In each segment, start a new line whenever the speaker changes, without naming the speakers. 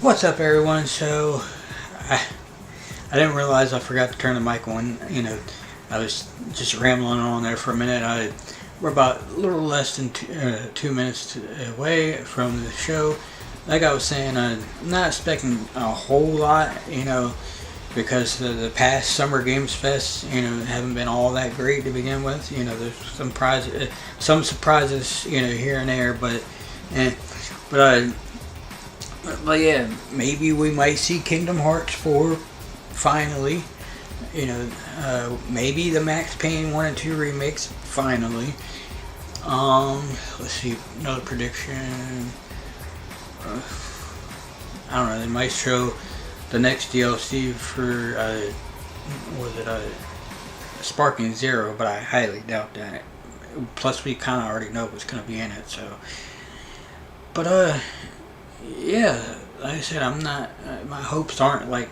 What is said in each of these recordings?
What's up, everyone? I, I didn't realize I forgot to turn the mic on. I was just rambling on there for a minute. We're about a little less than 2 minutes away from the show. Like I was saying, I'm not expecting a whole lot, because the past Summer Games Fest, haven't been all that great to begin with. There's some surprises, here and there, eh. but yeah, maybe we might see Kingdom Hearts 4 finally. Maybe the Max Payne 1 and 2 remakes finally. Let's see, another prediction. I don't know, they might show the next DLC for, Sparking Zero, but I highly doubt that. Plus, we kind of already know what's going to be in it, so. But, yeah, like I said, I'm not. My hopes aren't like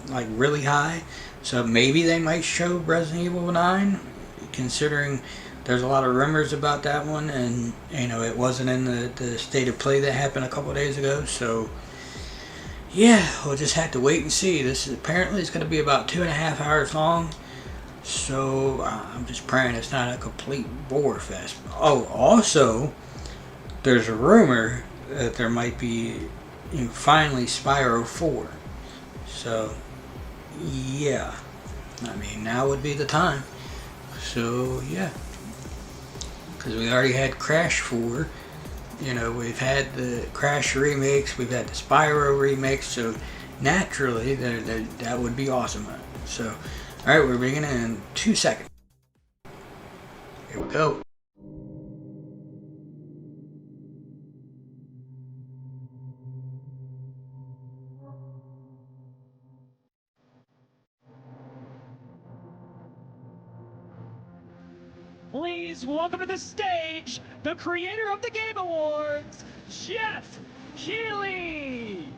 really high. So maybe they might show Resident Evil 9, considering there's a lot of rumors about that one, and it wasn't in the state of play that happened a couple days ago. So yeah, we'll just have to wait and see. This is apparently it's going to be about 2.5 hours long. So I'm just praying it's not a complete bore fest. Oh, also, there's a rumor that there might be finally Spyro 4. So, yeah. I mean, now would be the time. So, yeah. Because we already had Crash 4. We've had the Crash remakes, we've had the Spyro remakes, so naturally, that would be awesome. So, alright, we're beginning in 2 seconds. Here we go.
Please welcome to the stage the creator of the Game Awards, Jeff Keighley.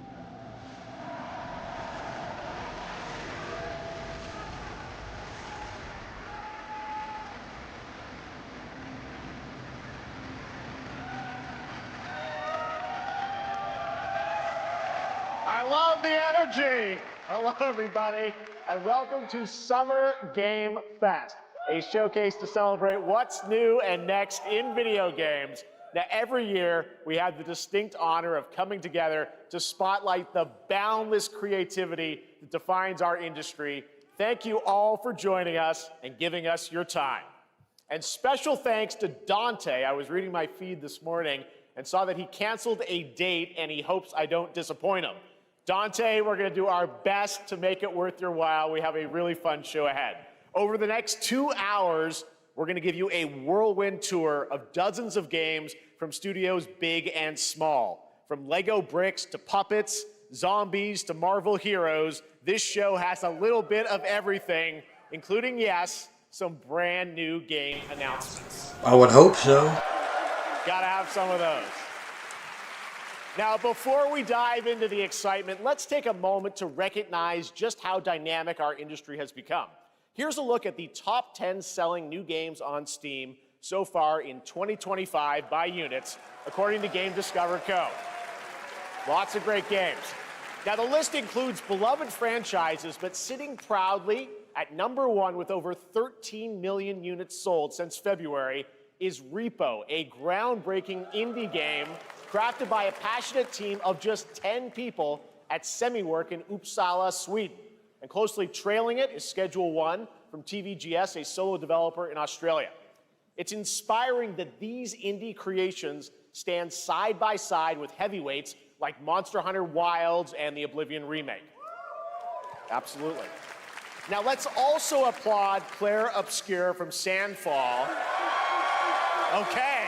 I love the energy. Hello, everybody, and welcome to Summer Game Fest, a showcase to celebrate what's new and next in video games. Now, every year, we have the distinct honor of coming together to spotlight the boundless creativity that defines our industry. Thank you all for joining us and giving us your time. And special thanks to Dante. I was reading my feed this morning and saw that he canceled a date, and he hopes I don't disappoint him. Dante, we're going to do our best to make it worth your while. We have a really fun show ahead. Over the next 2 hours, we're going to give you a whirlwind tour of dozens of games from studios big and small. From Lego bricks to puppets, zombies to Marvel heroes, this show has a little bit of everything, including, yes, some brand new game announcements.
I would hope so.
Gotta have some of those. Now, before we dive into the excitement, let's take a moment to recognize just how dynamic our industry has become. Here's a look at the top 10 selling new games on Steam so far in 2025 by units, according to Game Discover Co. Lots of great games. Now, the list includes beloved franchises, but sitting proudly at number 1 with over 13 million units sold since February is Repo, a groundbreaking indie game crafted by a passionate team of just 10 people at Semiwork in Uppsala, Sweden. And closely trailing it is Schedule 1 from TVGS, a solo developer in Australia. It's inspiring that these indie creations stand side by side with heavyweights like Monster Hunter Wilds and the Oblivion remake. Absolutely. Now let's also applaud Claire Obscure from Sandfall. Okay.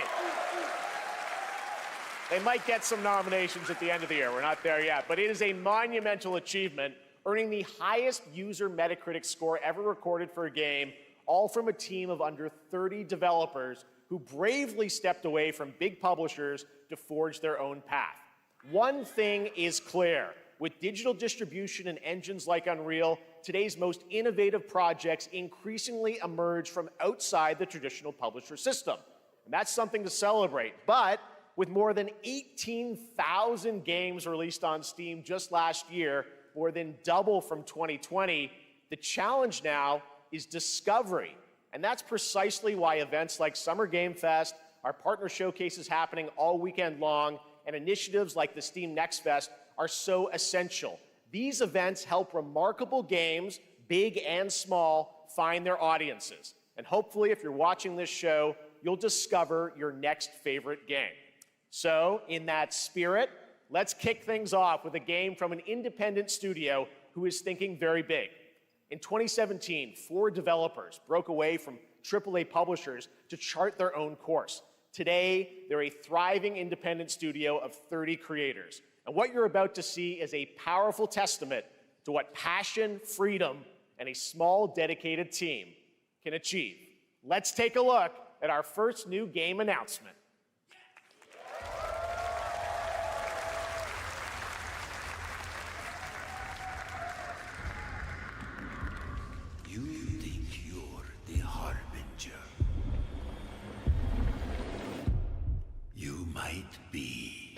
They might get some nominations at the end of the year. We're not there yet. But it is a monumental achievement, earning the highest user Metacritic score ever recorded for a game, all from a team of under 30 developers who bravely stepped away from big publishers to forge their own path. One thing is clear. With digital distribution and engines like Unreal, today's most innovative projects increasingly emerge from outside the traditional publisher system. And that's something to celebrate. But With more than 18,000 games released on Steam just last year, more than double from 2020, the challenge now is discovery. And that's precisely why events like Summer Game Fest, our partner showcases happening all weekend long, and initiatives like the Steam Next Fest are so essential. These events help remarkable games, big and small, find their audiences. And hopefully, if you're watching this show, you'll discover your next favorite game. So, in that spirit, let's kick things off with a game from an independent studio who is thinking very big. In 2017, 4 developers broke away from AAA publishers to chart their own course. Today, they're a thriving independent studio of 30 creators. And what you're about to see is a powerful testament to what passion, freedom, and a small, dedicated team can achieve. Let's take a look at our first new game announcement.
You think you're the Harbinger. You might be.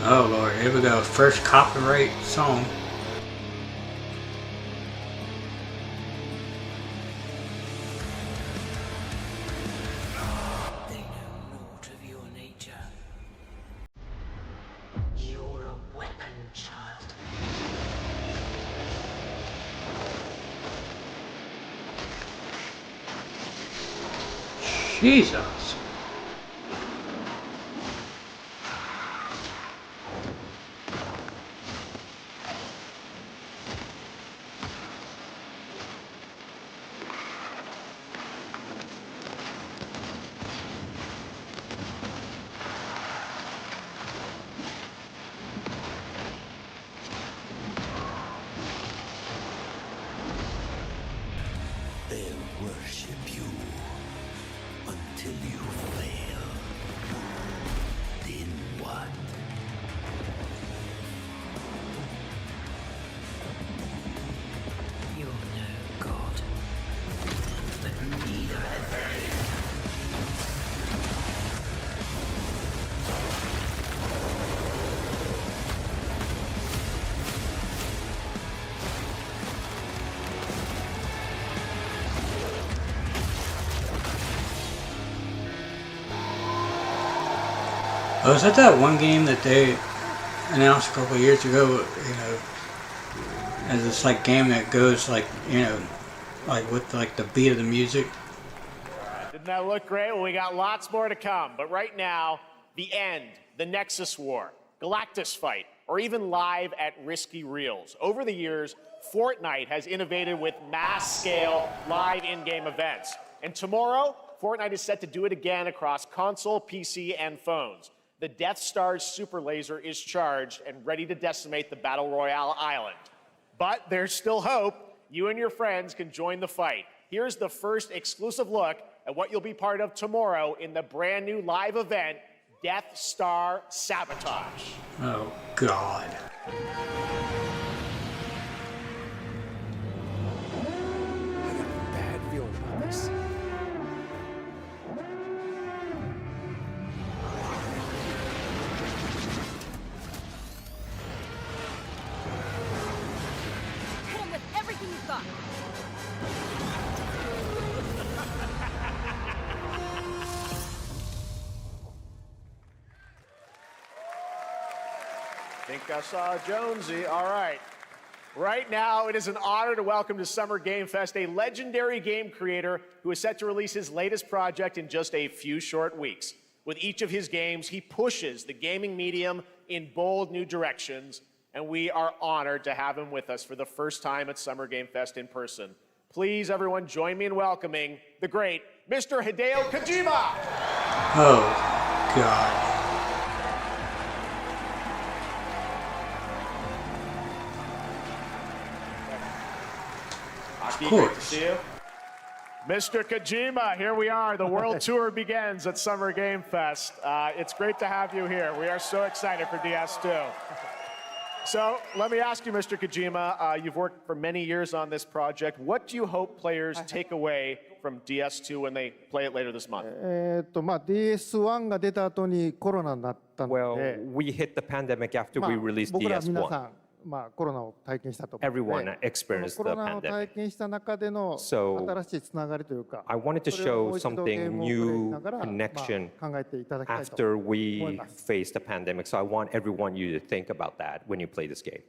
Oh Lord, here we go. First copyright song.
They know naught of your nature.
You're a weapon, child.
Jesus.
They'll worship you until you fail. Then what? You're no god, but neither have they.
Oh, is that one game that they announced a couple of years ago, you know, as this like game that goes like, you know, like with like the beat of the music?
Didn't that look great? Well, we got lots more to come. But right now, the end, the Nexus War, Galactus Fight, or even live at Risky Reels. Over the years, Fortnite has innovated with mass-scale live in-game events. And tomorrow, Fortnite is set to do it again across console, PC, and phones. The Death Star's super laser is charged and ready to decimate the Battle Royale island. But there's still hope. You and your friends can join the fight. Here's the first exclusive look at what you'll be part of tomorrow in the brand new live event, Death Star Sabotage.
Oh, God.
I have a bad feeling about this.
Hit him with everything you've got.
Think I saw Jonesy. All right. Right now, it is an honor to welcome to Summer Game Fest a legendary game creator who is set to release his latest project in just a few short weeks. With each of his games, he pushes the gaming medium in bold new directions, and we are honored to have him with us for the first time at Summer Game Fest in person. Please, everyone, join me in welcoming the great Mr. Hideo Kojima.
Oh, God.
Aki, great to see you. Mr. Kojima, here we are. The world tour begins at Summer Game Fest. It's great to have you here. We are so excited for DS2. So let me ask you, Mr. Kojima, you've worked for many years on this project. What do you hope players take away from DS2 when they play it later this month?
DS1 が出た後にコロナになったの
Well,
で、
we hit the pandemic after we released
僕ら皆さ
DS1.
ん、コロナを体験したと思うの
Everyone
で、
experienced
コ
the
ロナを
pandemic.
体験した中での
So,
新しいつながりというか、
I wanted to
それをも
show
う一度ゲー
something
ムをプレイし
new
ながら、
connection
考えていただきたいと
after
思い
we
ます。
faced the pandemic. So I want everyone you to think about that when you play this game.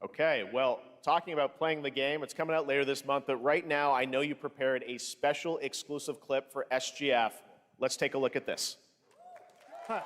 Okay, well, talking about playing the game, it's coming out later this month, but right now I know you prepared a special exclusive clip for SGF. Let's take a look at this.
はい、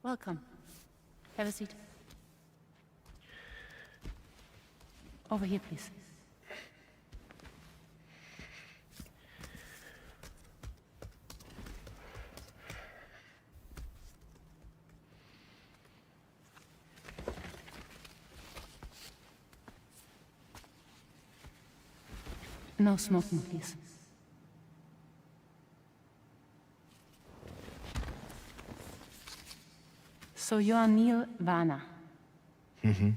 Welcome. Have a seat. Over here, please. No smoking, please. So you are Neil Varner. Mm-hmm.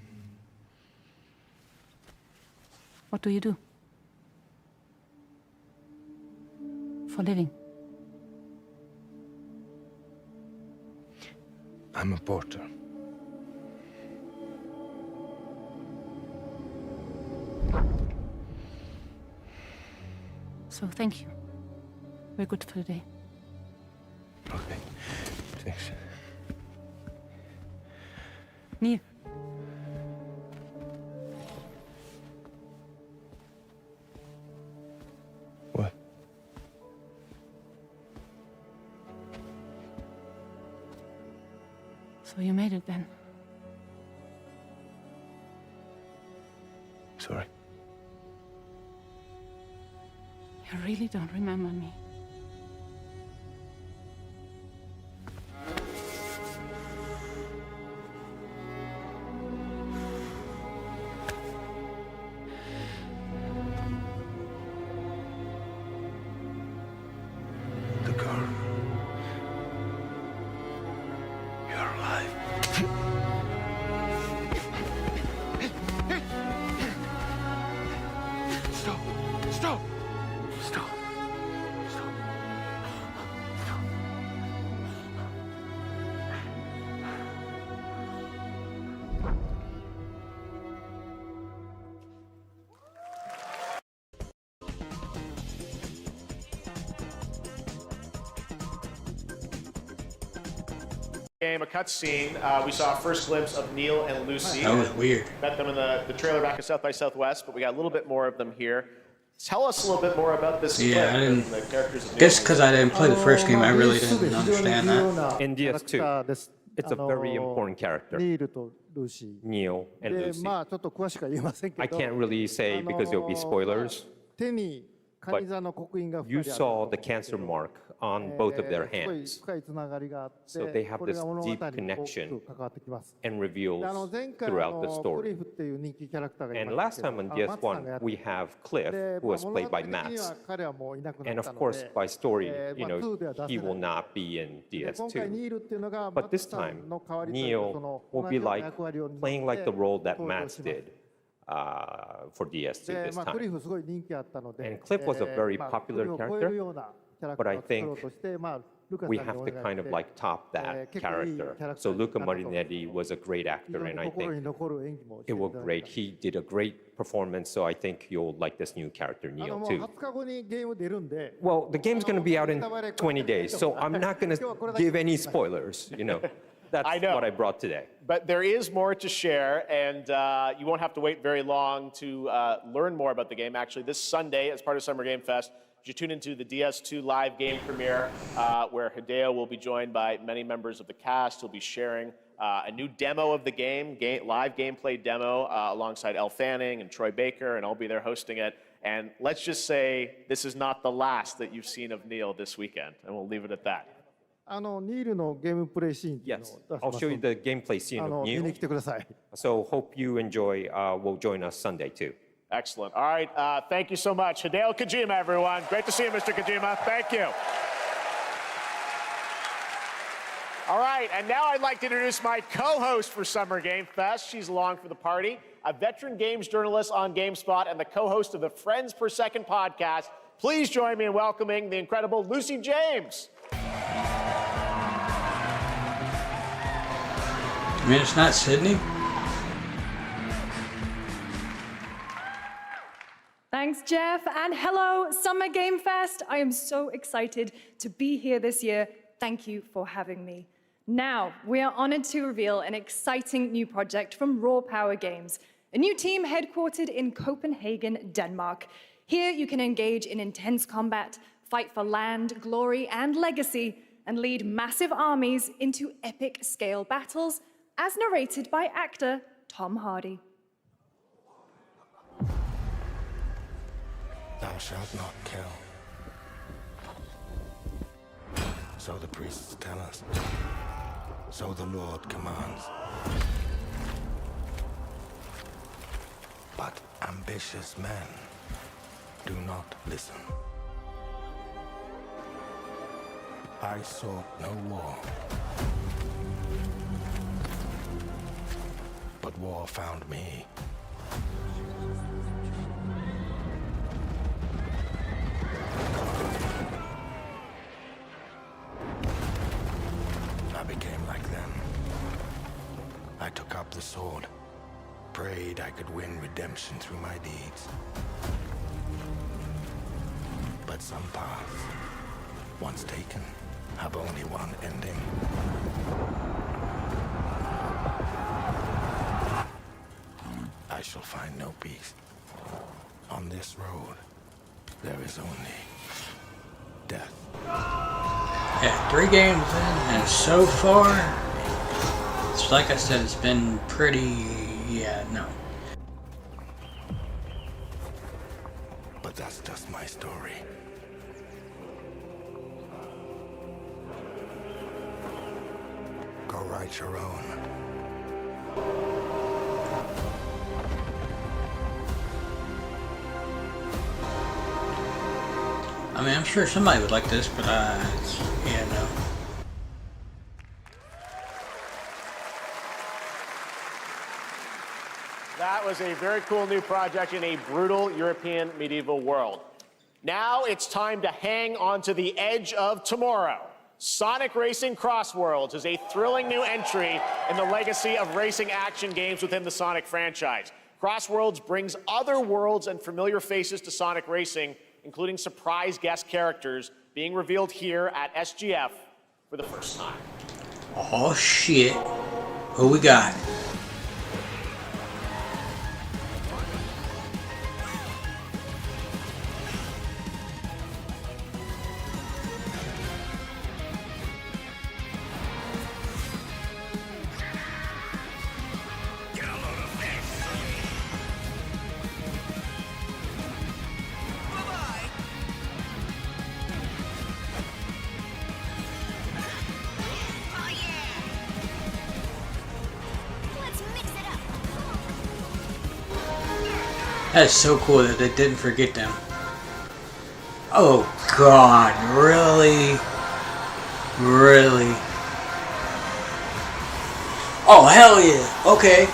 What do you do? For living?
I'm a porter.
So thank you. We're good for the day.
Okay. Thanks.
Neil.
What?
So you made it then.
Sorry.
You really don't remember me.
The girl. You're alive. Stop! Stop! Stop! Stop! Stop!
Game, a cutscene. We saw a first glimpse of Neil and Lucy.
That was weird.
Met them in the trailer back at South by Southwest, but we got a little bit more of them here. Tell us a little bit more about this
Yeah,
clip
I didn't-
and the characters of Neil
Guess
and
because
Lucy.
I didn't play the first game, I really
DS2 で
didn't
非常に
understand
重要
that.
な
In
キャラ
DS2,
クターです。
it's a very important character.
ニールとルーシ
Neil
ー。
and
で、
Lucy.
ちょっと詳しくは言えませんけ
I
ど、
can't really say because there'll be spoilers.
手にカニ座の刻印が
You
2人ある
saw the cancer mark on both of their
すごい
hands
深いつながりがあって、
So they have
これが
this
物語に
deep
大き
connection
く関わってきます。
and
で
reveals
前回
throughout the
ク
story.
リフっていう人気キャラクターがい
And
ま
last
したけ
time
ど、
on
マツさんがやっ
DS1,
て
we have Cliff,
で
who was
物
played
語
by
的には
Mats.
彼はもういなくな
And
った
of
の
course,
で、
by story, you
2
know,
では出せ
he
な
will
い。
not be in
で今回
DS2.
ニールっていうのが
But
マ
this
ツさ
time,
んの代わりというか、そ
Neil
の
will
同
be
じような
like
役割を担って
playing like the role that
登場
Mats
します
did for DS2
で、
this
クリ
time.
フすごい人気あったので、
And Cliff was a very
クリ
popular
フを超えるようなキャラク
but
タ
I
ーを作ろうとして、ルカさん
We
に
have
お
to
願い
kind
し
of
て、
like top that
結構いいキャ
character.
ラクター
So
にな
Luca
ったと思います。
Marinetti was a great
非
actor,
常に
and I
心
think
に残る演技もして
it
い
was
ただ
great.
きました
He did a great performance, so I think you'll like this new character,
も
Neil,
う
too.
20日後にゲーム出るんで、
Well, the game's going to be out in 20 days, so I'm not going to give any spoilers, you know. That's
I know.
what I brought today.
But there is more to share, and you won't have to wait very long to learn more about the game. Actually, this Sunday, as part of Summer Game Fest, you tune into the DS2 live game premiere, where Hideo will be joined by many members of the cast. He'll be sharing a new demo of the live gameplay demo alongside Elle Fanning and Troy Baker, and I'll be there hosting it. And let's just say this is not the last that you've seen of Neil this weekend, and we'll leave it at that.
ニールのゲームプレイシーンっていうのを
Yes,
出します
I'll show you the gameplay scene of
見に
Neil.
来てください。
So hope you enjoy. Will join us Sunday too.
Excellent. All right, thank you so much. Hideo Kojima, everyone. Great to see you, Mr. Kojima. Thank you. All right, and now I'd like to introduce my co-host for Summer Game Fest. She's along for the party, a veteran games journalist on GameSpot and the co-host of the Friends Per Second podcast. Please join me in welcoming the incredible Lucy James.
I mean, it's not Sydney.
Thanks, Jeff, and hello, Summer Game Fest. I am so excited to be here this year. Thank you for having me. Now, we are honored to reveal an exciting new project from Raw Power Games, a new team headquartered in Copenhagen, Denmark. Here, you can engage in intense combat, fight for land, glory, and legacy, and lead massive armies into epic scale battles, as narrated by actor Tom Hardy.
Thou shalt not kill. So the priests tell us. So the Lord commands. But ambitious men do not listen. I sought no war. But war found me. I became like them. I took up the sword, prayed I could win redemption through my deeds. But some paths, once taken, have only one ending. I shall find no peace. On this road, there is only death.
Yeah, 3 games in, and so far, it's like I said, it's been pretty, no.
But that's just my story. Go write your own.
I mean, I'm sure somebody would like this, but no.
That was a very cool new project in a brutal European medieval world. Now it's time to hang on to the edge of tomorrow. Sonic Racing Crossworlds is a thrilling new entry in the legacy of racing action games within the Sonic franchise. Crossworlds brings other worlds and familiar faces to Sonic Racing, including surprise guest characters being revealed here at SGF for the first time.
Oh shit. Who we got? That's so cool that they didn't forget them. Oh god, really? Really? Oh hell yeah, okay.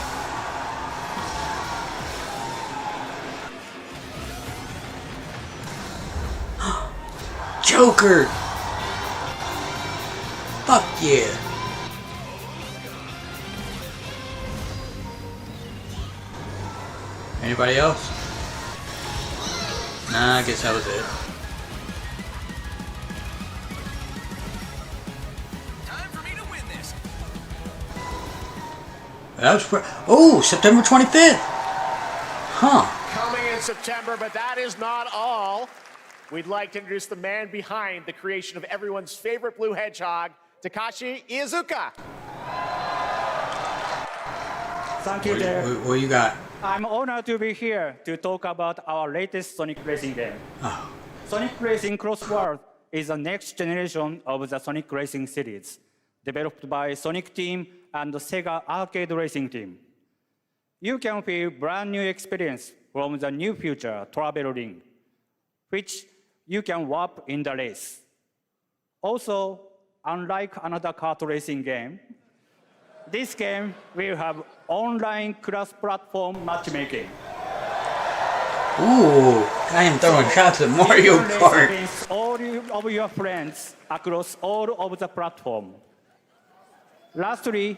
Joker! Fuck yeah. Anybody else? Nah, I guess that was it.
Time for me to win this.
That was September 25th. Huh.
Coming in September, but that is not all. We'd like to introduce the man behind the creation of everyone's favorite blue hedgehog, Takashi Iizuka.
Thank you, Jeff.
What you got?
I'm honored to be here to talk about our latest Sonic Racing game.
Oh,
Sonic Racing Cross World is the next generation of the Sonic Racing series, developed by Sonic Team and the Sega Arcade Racing Team. You can feel brand new experience from the new future travel ring, which you can warp in the race. Also, unlike another kart racing game, this game will have online cross-platform matchmaking.
ooh! I am throwing shots at Mario
You can race
Kart.
against all of your friends across all of the platform. Lastly,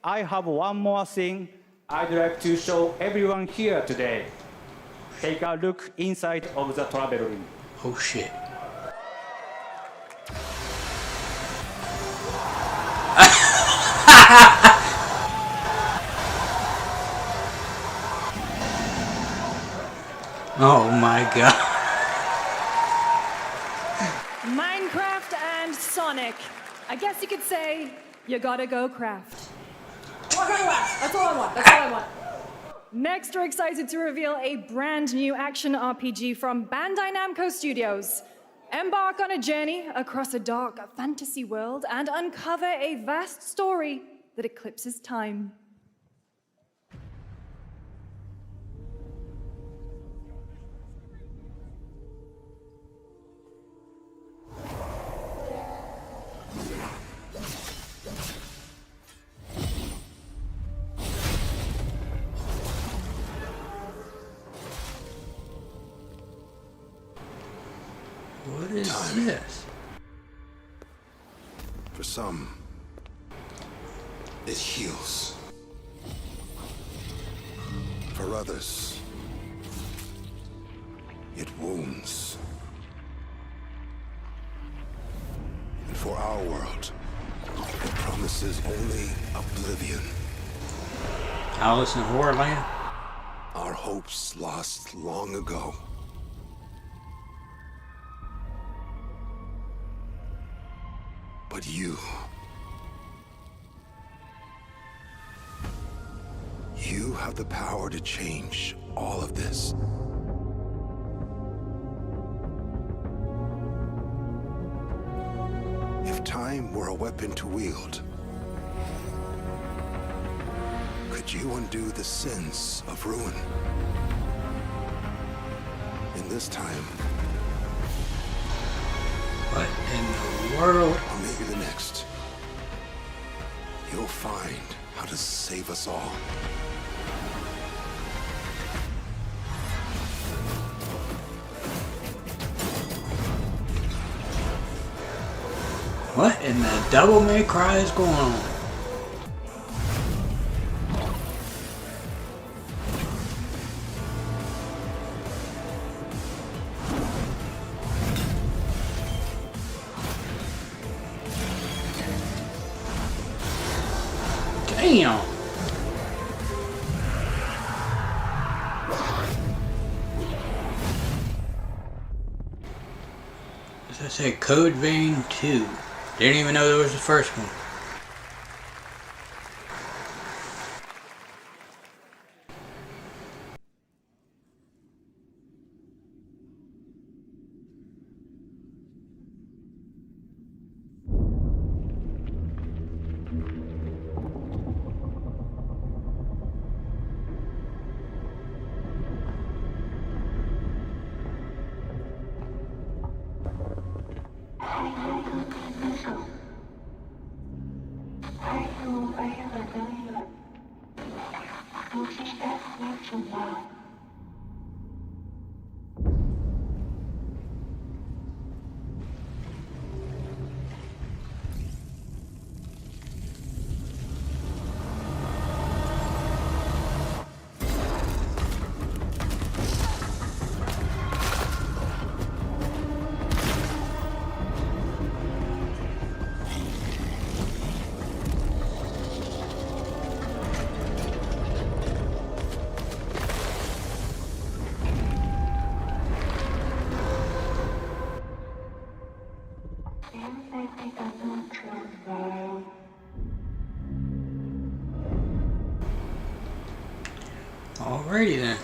I have one more thing I'd like to show everyone here today. Take a look inside of the travel ring.
Oh shit! Oh my god!
Minecraft and Sonic. I guess you could say you gotta go craft. That's all I want. That's all I want. Next, we're excited to reveal a brand new action RPG from Bandai Namco Studios. Embark on a journey across a dark fantasy world and uncover a vast story that eclipses time.
What is this?
For some, it heals. For others, it wounds. And for our world, it promises only oblivion.
Alice in Horrorland?
Our hopes lost long ago. But you have the power to change all of this. If time were a weapon to wield, could you undo the sins of ruin? In this time,
What in the world?
or maybe the next, you'll find how to save us all.
What in the Devil May Cry is going on? Damn! As I say, Code Vein 2. Didn't even know there was the first one. Alrighty then.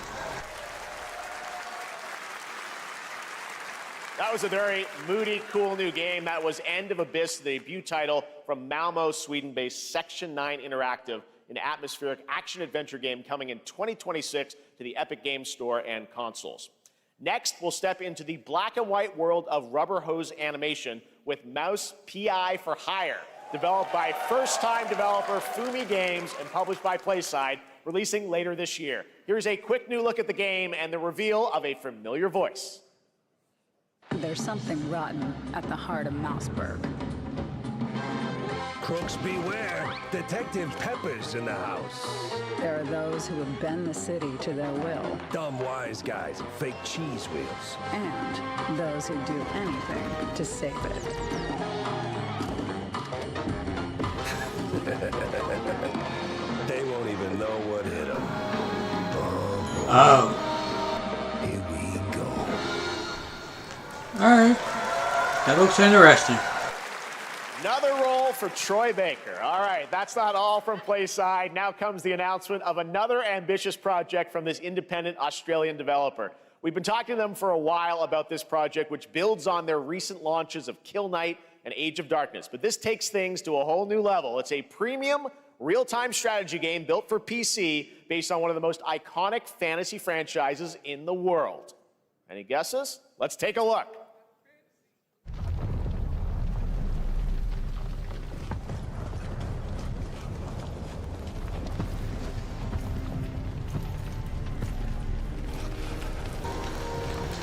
That was a very moody, cool new game. That was End of Abyss, the debut title from Malmo, Sweden-based Section 9 Interactive, an atmospheric action-adventure game coming in 2026 to the Epic Games Store and consoles. Next, we'll step into the black and white world of rubber hose animation with Mouse P.I. for Hire, developed by first-time developer Fumi Games and published by PlaySide, releasing later this year. Here's a quick new look at the game and the reveal of a familiar voice.
There's something rotten at the heart of Mouseburg.
Crooks beware. Detective Pepper's in the house.
There are those who would bend the city to their will.
Dumb wise guys and fake cheese wheels.
And those who do anything to save it.
They won't even know what hit them.
Oh.
Here we go.
Alright. That looks interesting.
Another role for Troy Baker. All right, that's not all from PlaySide. Now comes the announcement of another ambitious project from this independent Australian developer. We've been talking to them for a while about this project, which builds on their recent launches of Kill Knight and Age of Darkness. But this takes things to a whole new level. It's a premium, real-time strategy game built for PC based on one of the most iconic fantasy franchises in the world. Any guesses? Let's take a look.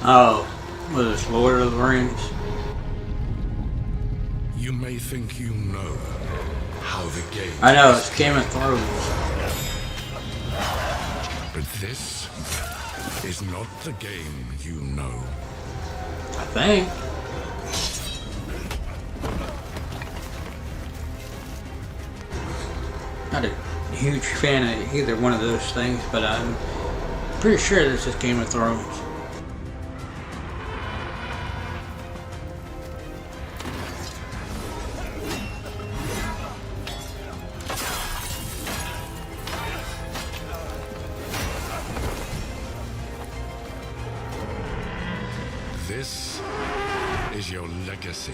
Oh, was this Lord of the Rings?
You may think you know how the game
I know, it's Game of Thrones.
but this is not the game you know.
I think. Not a huge fan of either one of those things, but I'm pretty sure this is Game of Thrones.
This is your legacy.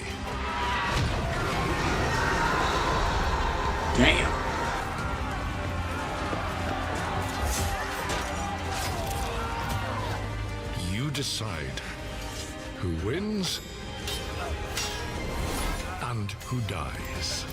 Damn.
You decide who wins and who dies.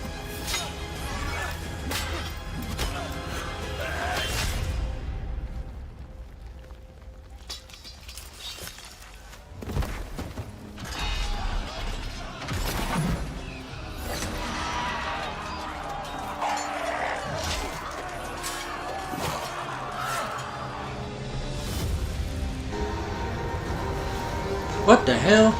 What the hell?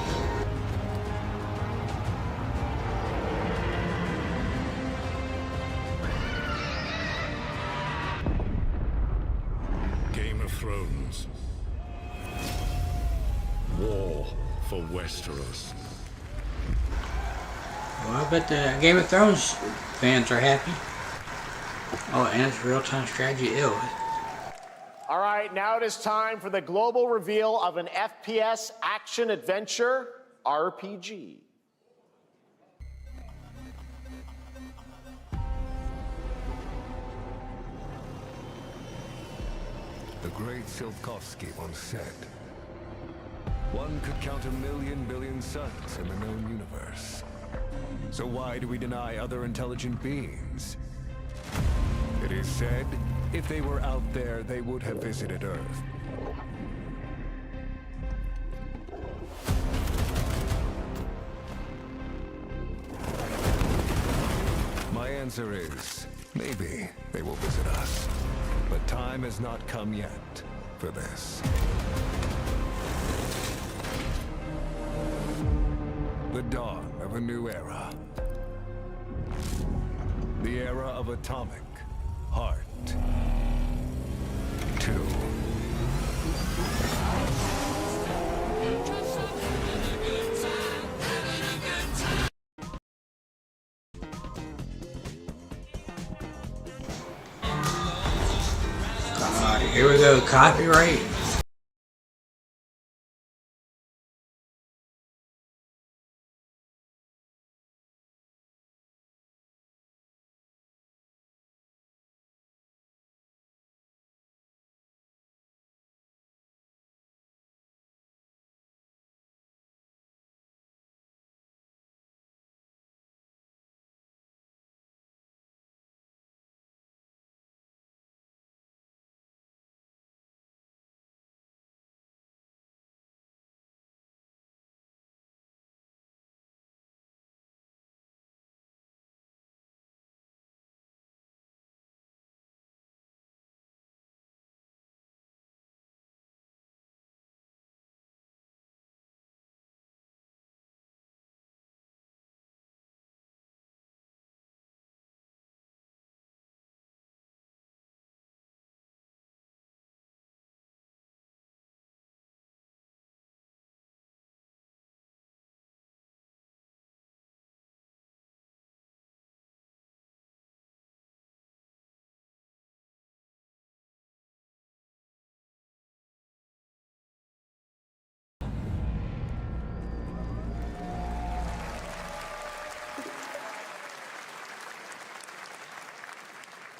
Game of Thrones. War for Westeros.
Well, I bet the Game of Thrones fans are happy. Oh, and it's real-time strategy. Ew.
All right, now it is time for the global reveal of an FPS action-adventure RPG.
The great Silkovsky once said, one could count 1,000,000 billion suns in the known universe. So why do we deny other intelligent beings? It is said, if they were out there, they would have visited Earth. My answer is, maybe they will visit us. But time has not come yet for this. The dawn of a new era. The era of Atomic Heart 2.
God, Here we go, copyright.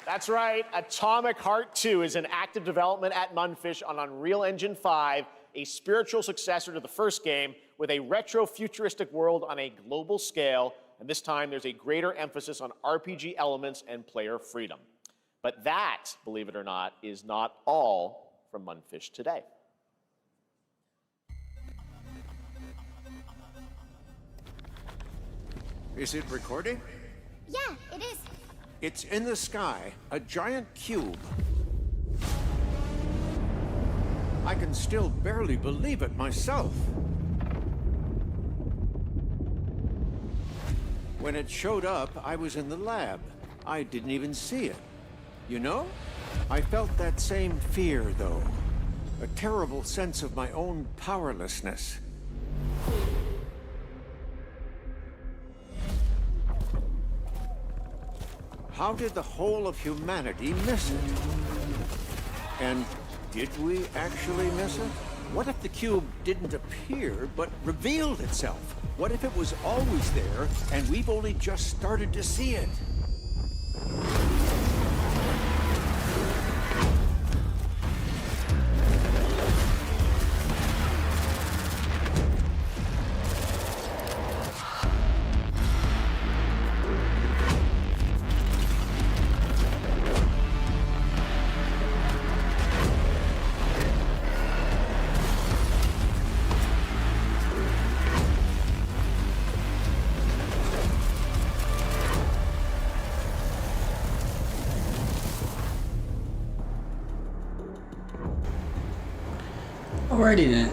That's right. Atomic Heart 2 is in active development at Mundfish on Unreal Engine 5, a spiritual successor to the first game with a retro-futuristic world on a global scale, and this time there's a greater emphasis on RPG elements and player freedom. But that, believe it or not, is not all from Mundfish today.
Is it recording?
Yeah, it is.
It's in the sky, a giant cube. I can still barely believe it myself. When it showed up, I was in the lab. I didn't even see it. You know? I felt that same fear, though. A terrible sense of my own powerlessness. How did the whole of humanity miss it? And did we actually miss it? What if the cube didn't appear, but revealed itself? What if it was always there, and we've only just started to see it?
Alrighty then.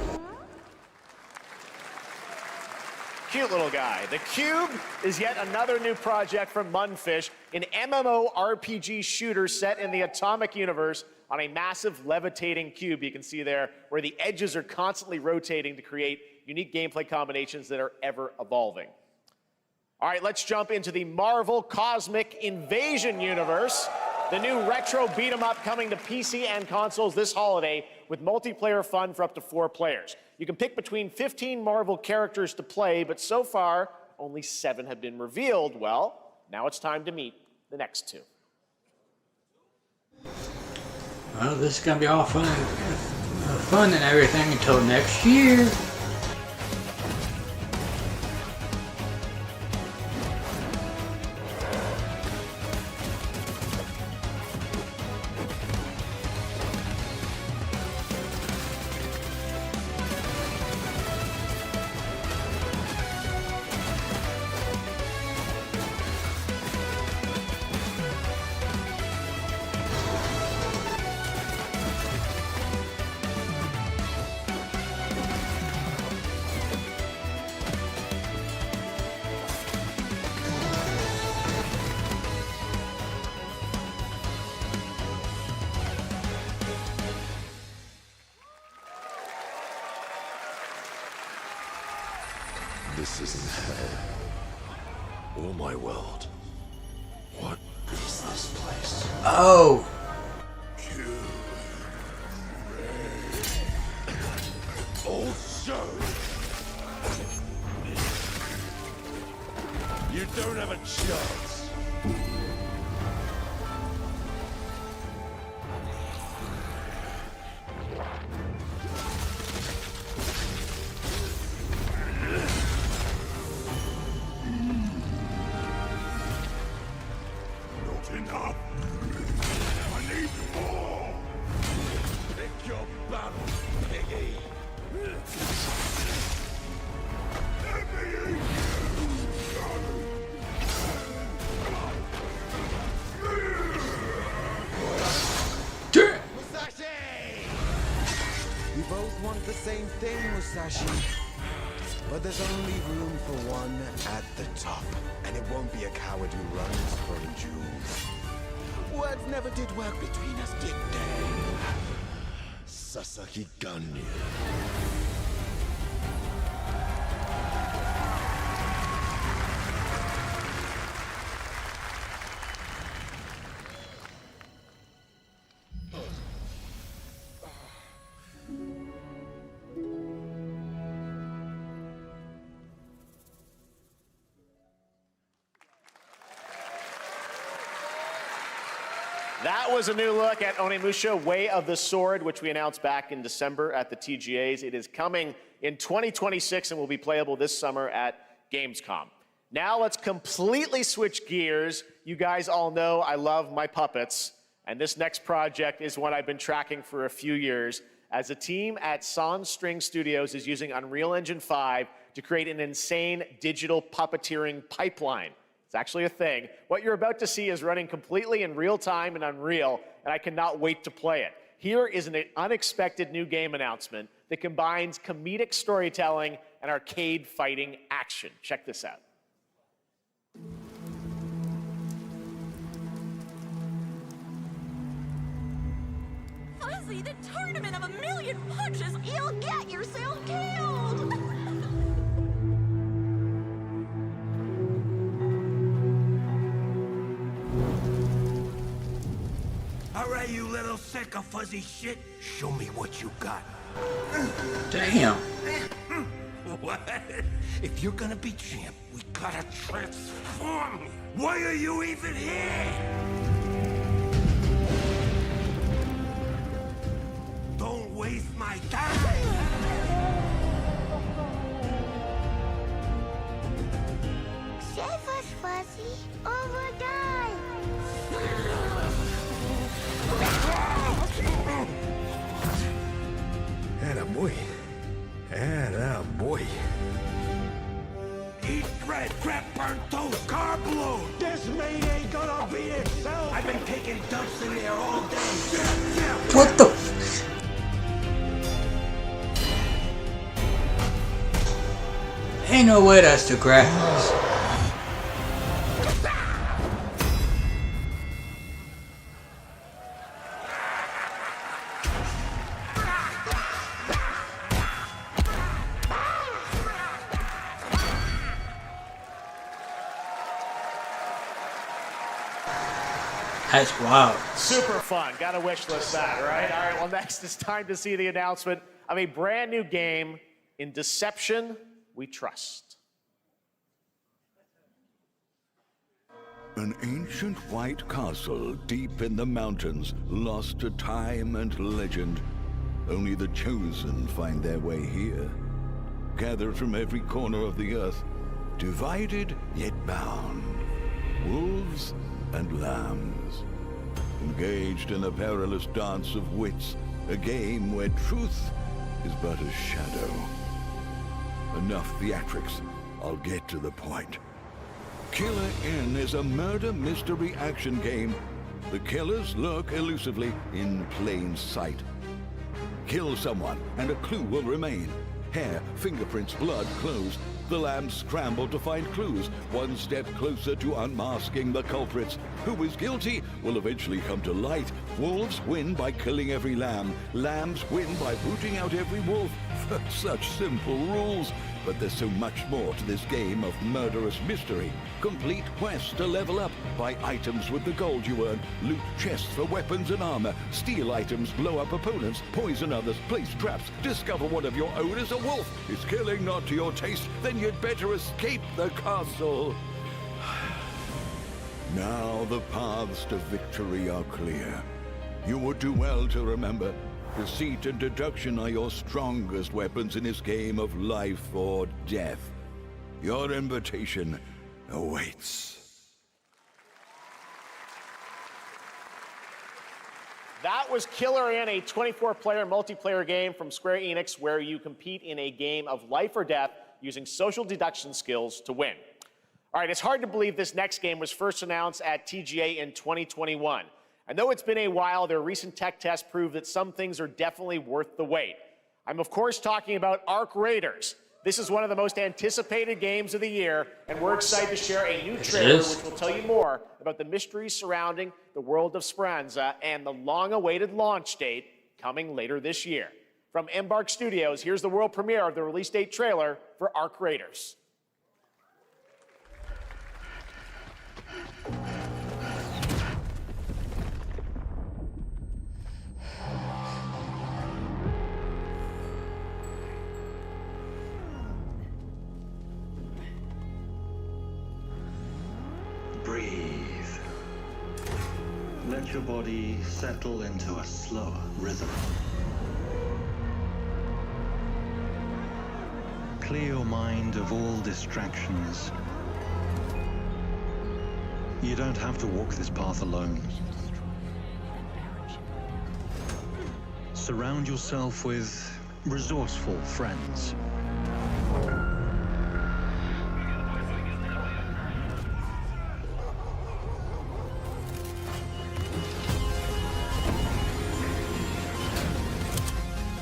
Cute little guy. The Cube is yet another new project from Mundfish, an MMORPG shooter set in the Atomic universe on a massive levitating cube you can see there, where the edges are constantly rotating to create unique gameplay combinations that are ever evolving. All right, let's jump into the Marvel Cosmic Invasion universe. The new retro beat-em-up coming to PC and consoles this holiday with multiplayer fun for up to 4 players. You can pick between 15 Marvel characters to play, but so far, only 7 have been revealed. Well, now it's time to meet the next 2.
Well, this is going to be all fun and everything until next year.
This isn't hell. Or my world. What is this place?
Oh!
don't have a chance. Not enough. I need more. Pick your battle, piggy.
We both want the same thing, Musashi. But there's only room for one at the top. And it won't be a coward who runs for the jewels. Words never did work between us, did they? Sasaki Ganyu.
That was a new look at Onimusha Way of the Sword, which we announced back in December at the TGAs. It is coming in 2026 and will be playable this summer at Gamescom. Now let's completely switch gears. You guys all know I love my puppets, and this next project is one I've been tracking for a few years, as a team at Sans String Studios is using Unreal Engine 5 to create an insane digital puppeteering pipeline. It's actually a thing. What you're about to see is running completely in real time in Unreal, and I cannot wait to play it. Here is an unexpected new game announcement that combines comedic storytelling and arcade fighting action. Check this out.
Fuzzy, the tournament of a million punches, you'll get yourself killed!
All right, you little sick of fuzzy shit. Show me what you got.
Damn.
What? If you're gonna be champ, we gotta transform you. Why are you even here? Don't waste my time.
Save us, Fuzzy, or we'll die!
Attaboy. Attaboy. Eat bread, crap, burnt toast, carb load. This mate ain't gonna beat itself. I've been taking dumps in there all day.
What the? Ain't no way that's the graphics. That's wild.
Super fun. Gotta wish list that, right? All right, well, next it's time to see the announcement of a brand new game, In Deception We Trust.
An ancient white castle deep in the mountains, lost to time and legend. Only the chosen find their way here. Gathered from every corner of the earth, divided yet bound. Wolves and lambs, engaged in a perilous dance of wits, a game where truth is but a shadow. Enough theatrics, I'll get to the point. Killer Inn is a murder mystery action game. The killers lurk elusively in plain sight. Kill someone and a clue will remain. Hair, fingerprints, blood, clothes. The lambs scramble to find clues, one step closer to unmasking the culprits. Who is guilty will eventually come to light. Wolves win by killing every lamb. Lambs win by rooting out every wolf. Such simple rules. But there's so much more to this game of murderous mystery. Complete quests to level up. Buy items with the gold you earn. Loot chests for weapons and armor. Steal items, blow up opponents, poison others, place traps. Discover one of your own is a wolf. Is killing not to your taste? Then you'd better escape the castle.
Now the paths to victory are clear. You would do well to remember, deceit and deduction are your strongest weapons in this game of life or death. Your invitation awaits.
That was Killer In, a 24-player multiplayer game from Square Enix where you compete in a game of life or death using social deduction skills to win. All right, it's hard to believe this next game was first announced at TGA in 2021. And though it's been a while, their recent tech tests prove that some things are definitely worth the wait. I'm of course talking about Arc Raiders. This is one of the most anticipated games of the year, and we're excited to share a new trailer which will tell you more about the mysteries surrounding the world of Speranza and the long-awaited launch date coming later this year. From Embark Studios, here's the world premiere of the release date trailer for Arc Raiders.
Breathe. Let your body settle into a slower rhythm. Clear your mind of all distractions. You don't have to walk this path alone. Surround yourself with resourceful friends.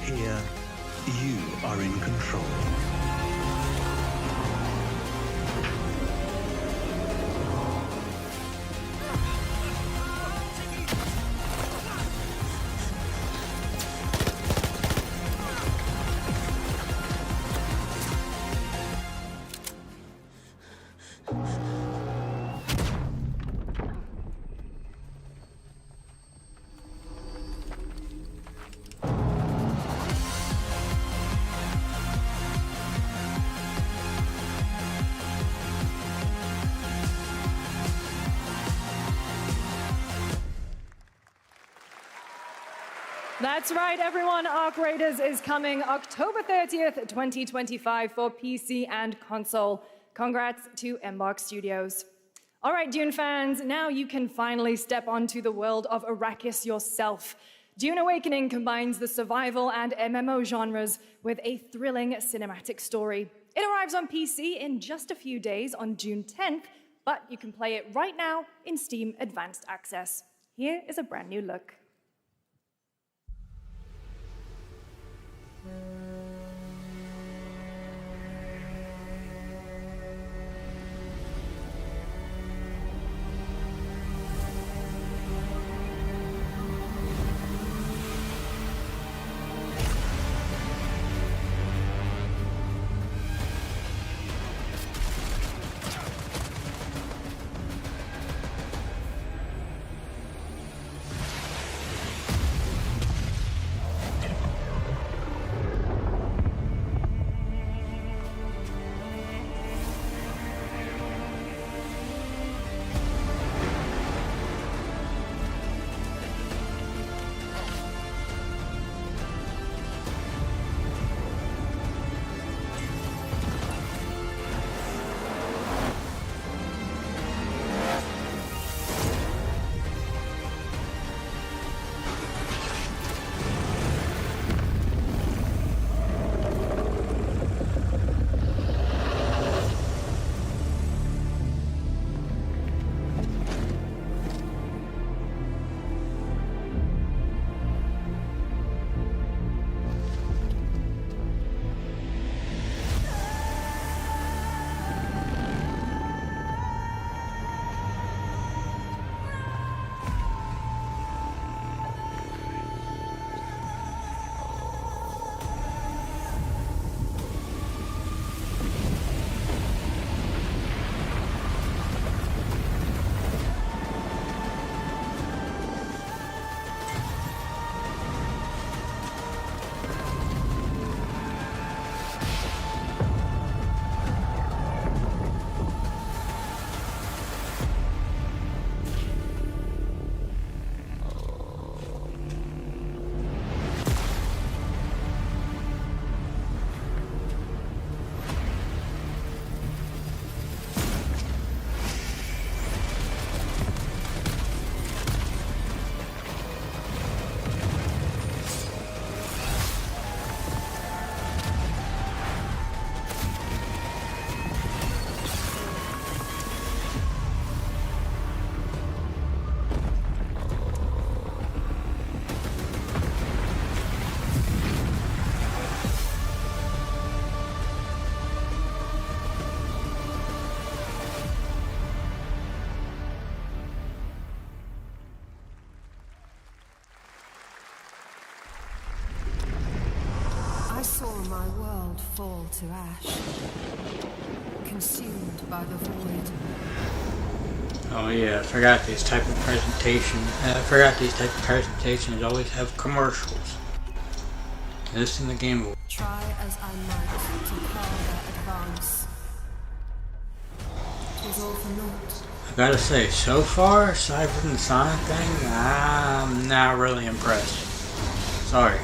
Here, you are in control.
That's right, everyone. Arc Raiders is coming October 30th, 2025 for PC and console. Congrats to Embark Studios. All right, Dune fans, now you can finally step onto the world of Arrakis yourself. Dune Awakening combines the survival and MMO genres with a thrilling cinematic story. It arrives on PC in just a few days on June 10th, but you can play it right now in Steam Advanced Access. Here is a brand new look.
fall to ash, consumed by the void.
Oh yeah, I forgot these type of presentations always have commercials. This in the Game.
Try as I might to further advance. It was all for naught.
I gotta say, so far, aside from the Sonic thing, I'm not really impressed. Sorry.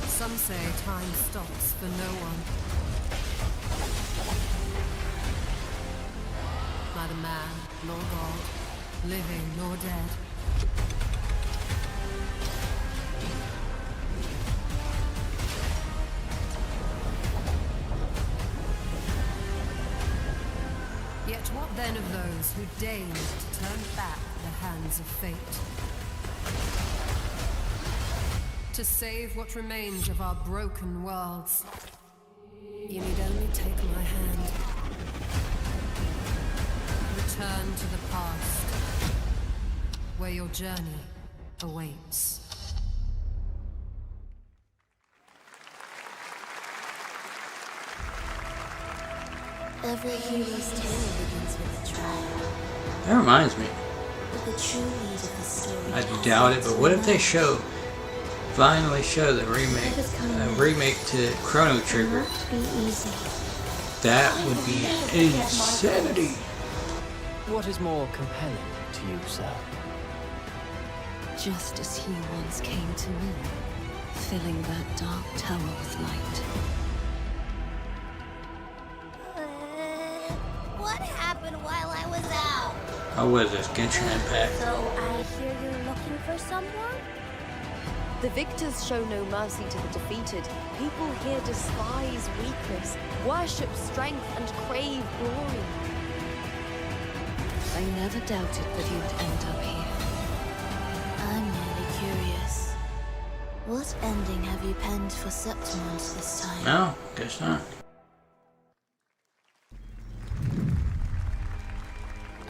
Some say time stops for no one. Neither man nor God, living nor dead. Yet what then of those who deigned to turn back the hands of fate? To save what remains of our broken worlds, you need only take my hand. Return to the past, where your journey awaits.
Every hero's tale begins with a trial.
That reminds me.
But the true lead of the story.
I doubt it, but what if they finally show the remake to Chrono Trigger? That would be insanity.
What is more compelling to you, sir?
Just as he once came to me, filling that dark tower with light.
What happened while I was out?
How was this Genshin Impact?
So I hear you're looking for someone?
The victors show no mercy to the defeated. People here despise weakness, worship strength, and crave glory.
I never doubted that you'd end up here. I'm merely curious. What ending have you penned for Septimund this time?
No, guess not.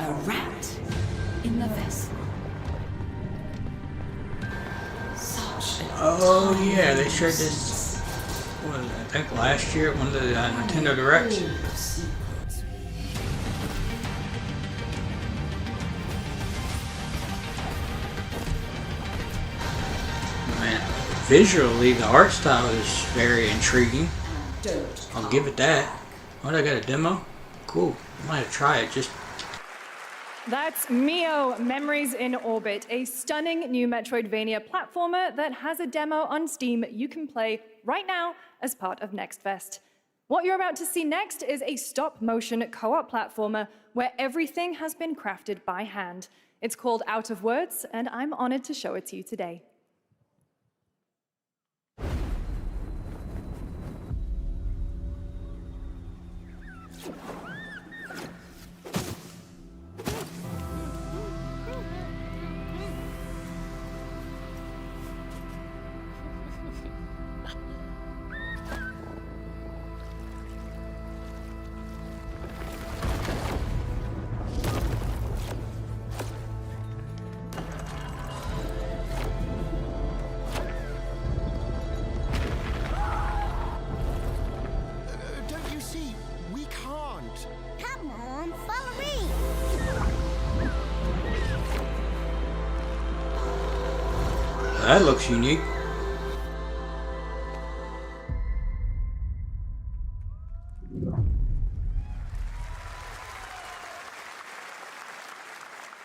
A rat in the vessel.
Oh yeah, they shared this. What was it, I think last year at one of the Nintendo Directs. Man, visually the art style is very intriguing. I'll give it that. What, I got a demo? Cool. I might have tried it just.
That's Mio Memories in Orbit, a stunning new Metroidvania platformer that has a demo on Steam you can play right now as part of Next Fest. What you're about to see next is a stop-motion co-op platformer where everything has been crafted by hand. It's called Out of Words, and I'm honored to show it to you today.
That looks unique.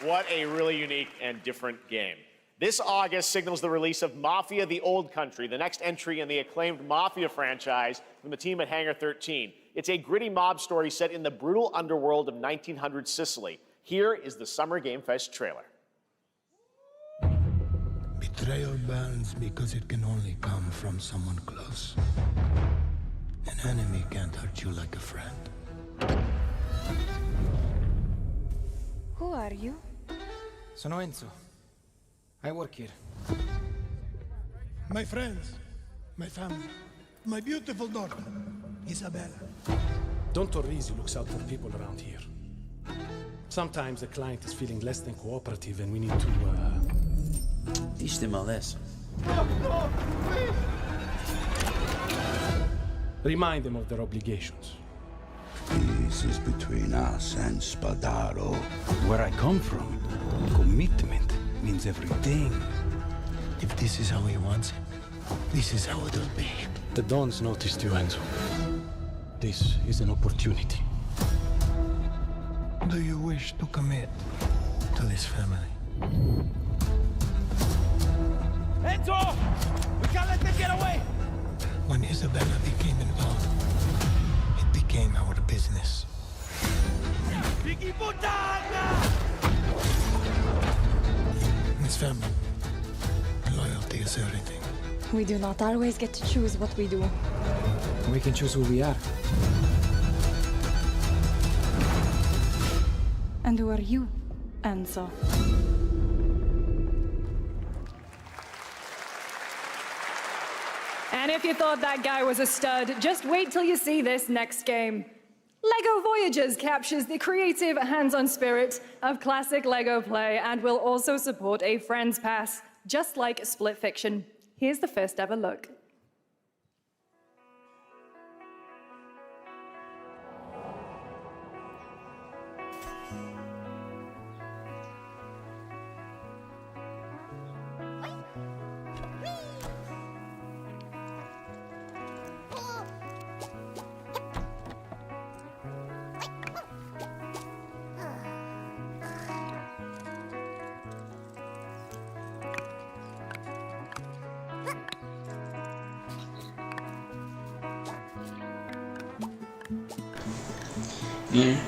What a really unique and different game. This August signals the release of Mafia: The Old Country, the next entry in the acclaimed Mafia franchise from the team at Hangar 13. It's a gritty mob story set in the brutal underworld of 1900 Sicily. Here is the Summer Game Fest trailer.
Betrayal burns because it can only come from someone close. An enemy can't hurt you like a friend.
Who are you?
Sono Enzo. I work here.
My friends, my family, my beautiful daughter, Isabella.
Don Torrisi looks out for people around here.
Sometimes the client is feeling less than cooperative and we need to,
Teach them a lesson.
remind them of their obligations.
This is between us and Spadaro.
Where I come from, commitment means everything.
If this is how he wants it, this is how it'll be.
The Dons noticed you, Enzo. This is an opportunity.
Do you wish to commit to this family?
Enzo! We can't let them get away!
When Isabella became involved, it became our business.
Biggie Butana!
This family, loyalty is everything.
We do not always get to choose what we do.
We can choose who we are.
And who are you, Enzo? And if you thought that guy was a stud, just wait till you see this next game. LEGO Voyagers captures the creative, hands-on spirit of classic LEGO play and will also support a Friends Pass, just like Split Fiction. Here's the first ever look.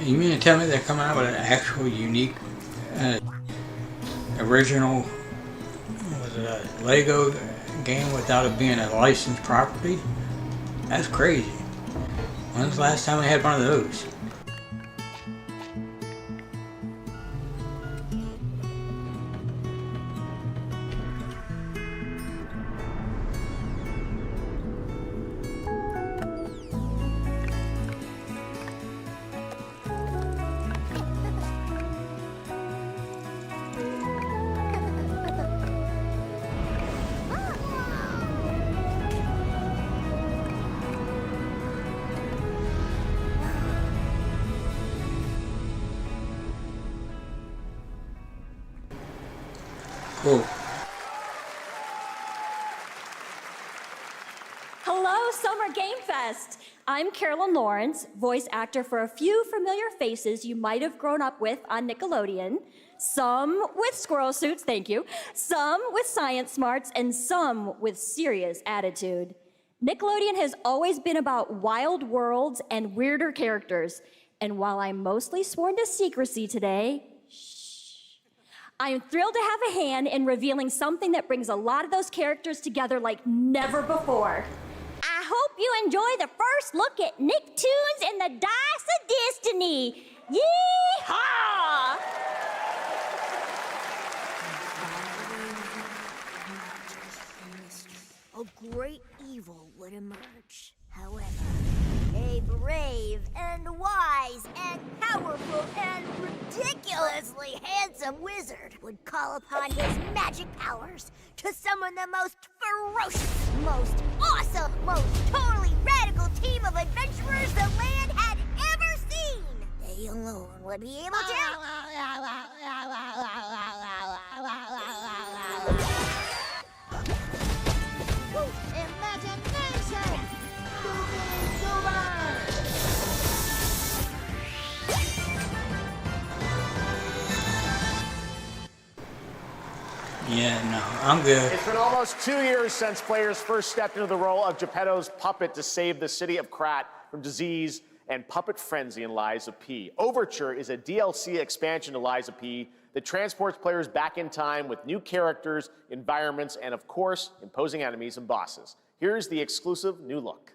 You mean to tell me they're coming out with an actual unique original Lego game without it being a licensed property? That's crazy. When's the last time we had one of those? Cool.
Hello, Summer Game Fest! I'm Carolyn Lawrence, voice actor for a few familiar faces you might have grown up with on Nickelodeon. Some with squirrel suits, thank you. Some with science smarts, and some with serious attitude. Nickelodeon has always been about wild worlds and weirder characters. And while I'm mostly sworn to secrecy today, I am thrilled to have a hand in revealing something that brings a lot of those characters together like never before. I hope you enjoy the first look at Nicktoons and the Dice of Destiny. Yee-haw!
A great evil would emerge. However, a brave and wise and powerful and ridiculously handsome wizard would call upon his magic powers to summon the most ferocious, most awesome, most totally radical team of adventurers the land had ever seen. They alone would be able to... Imagination!
Yeah, no, I'm good.
It's been almost 2 years since players first stepped into the role of Geppetto's puppet to save the city of Krat from disease and puppet frenzy in Lies of P. Overture is a DLC expansion to Lies of P that transports players back in time with new characters, environments, and of course, imposing enemies and bosses. Here's the exclusive new look.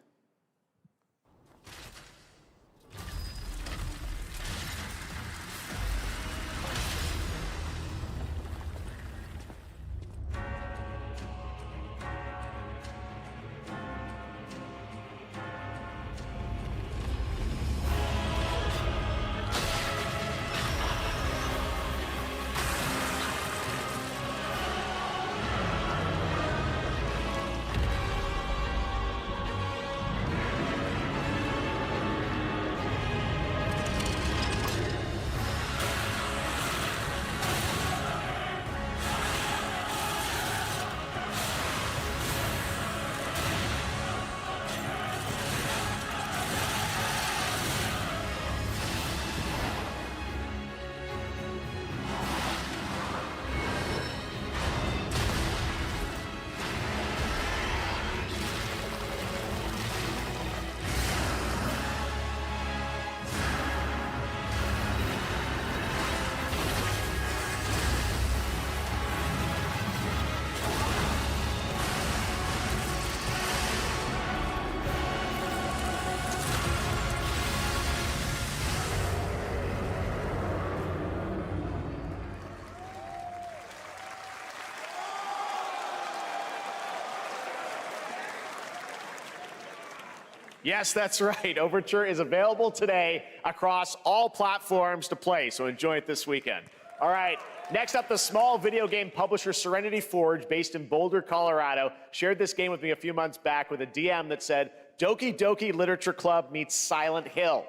Yes, that's right. Overture is available today across all platforms to play, so enjoy it this weekend. All right, next up, the small video game publisher Serenity Forge, based in Boulder, Colorado, shared this game with me a few months back with a DM that said, Doki Doki Literature Club meets Silent Hill.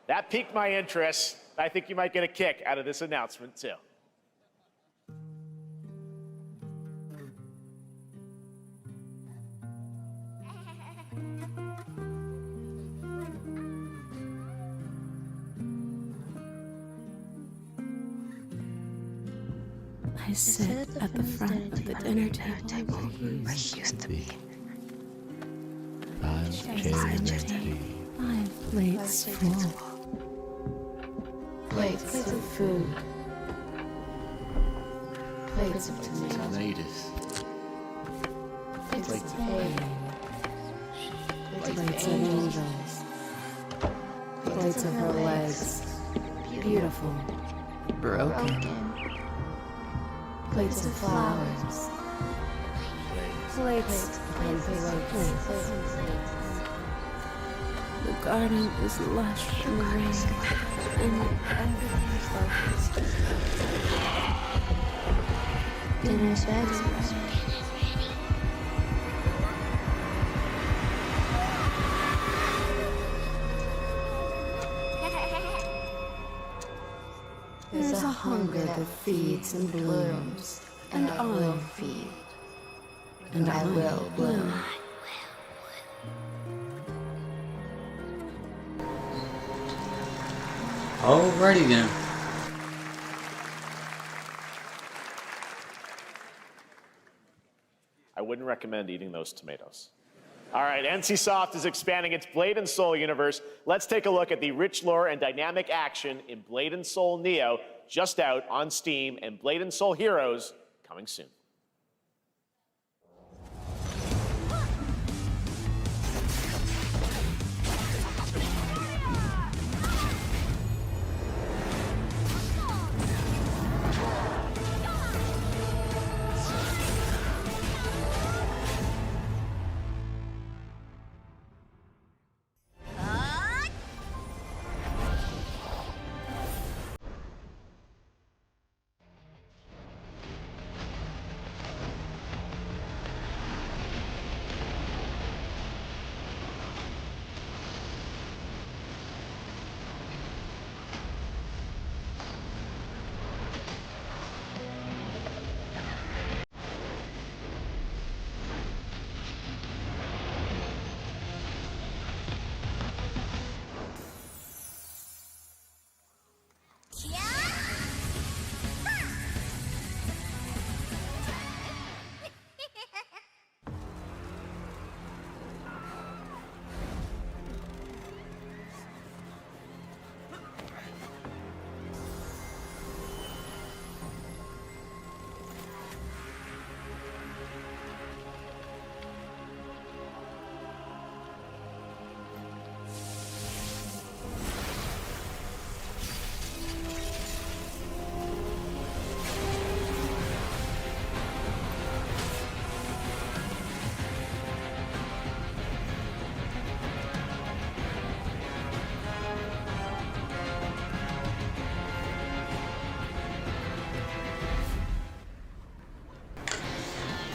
That piqued my interest. I think you might get a kick out of this announcement, too.
I sit at the front of the dinner table where he used to be. My plate's full. Plates of food. Plates of tomatoes. Plates of hay. Plates of angels. Plates of her legs. Beautiful. Broken. Plates of flowers. Plates. The garden is lush and green, and everything's focused. Dinner's ready. There's a hunger that feeds and blooms, and I will feed, and I will bloom.
Alrighty then.
I wouldn't recommend eating those tomatoes. All right, NCSoft is expanding its Blade and Soul universe. Let's take a look at the rich lore and dynamic action in Blade and Soul Neo, just out on Steam, and Blade and Soul Heroes coming soon.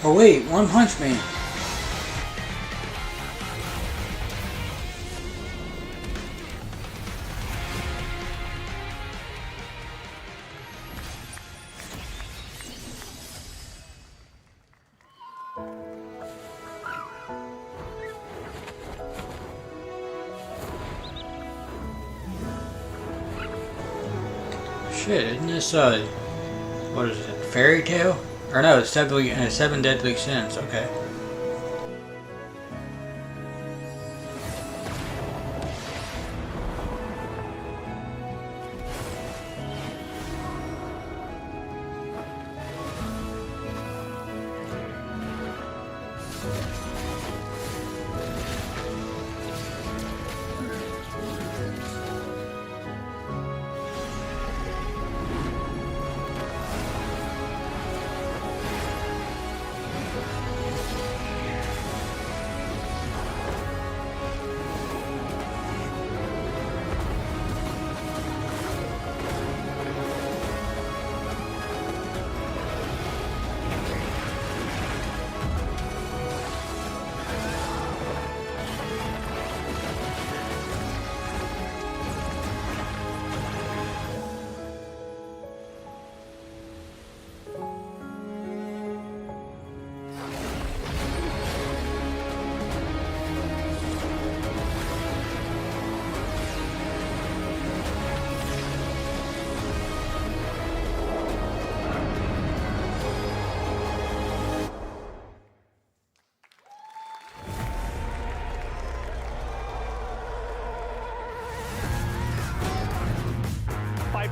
Oh wait, One Punch Man. Shit, isn't this what is it, Fairy Tail? Or no, it's Seven Deadly Sins, okay.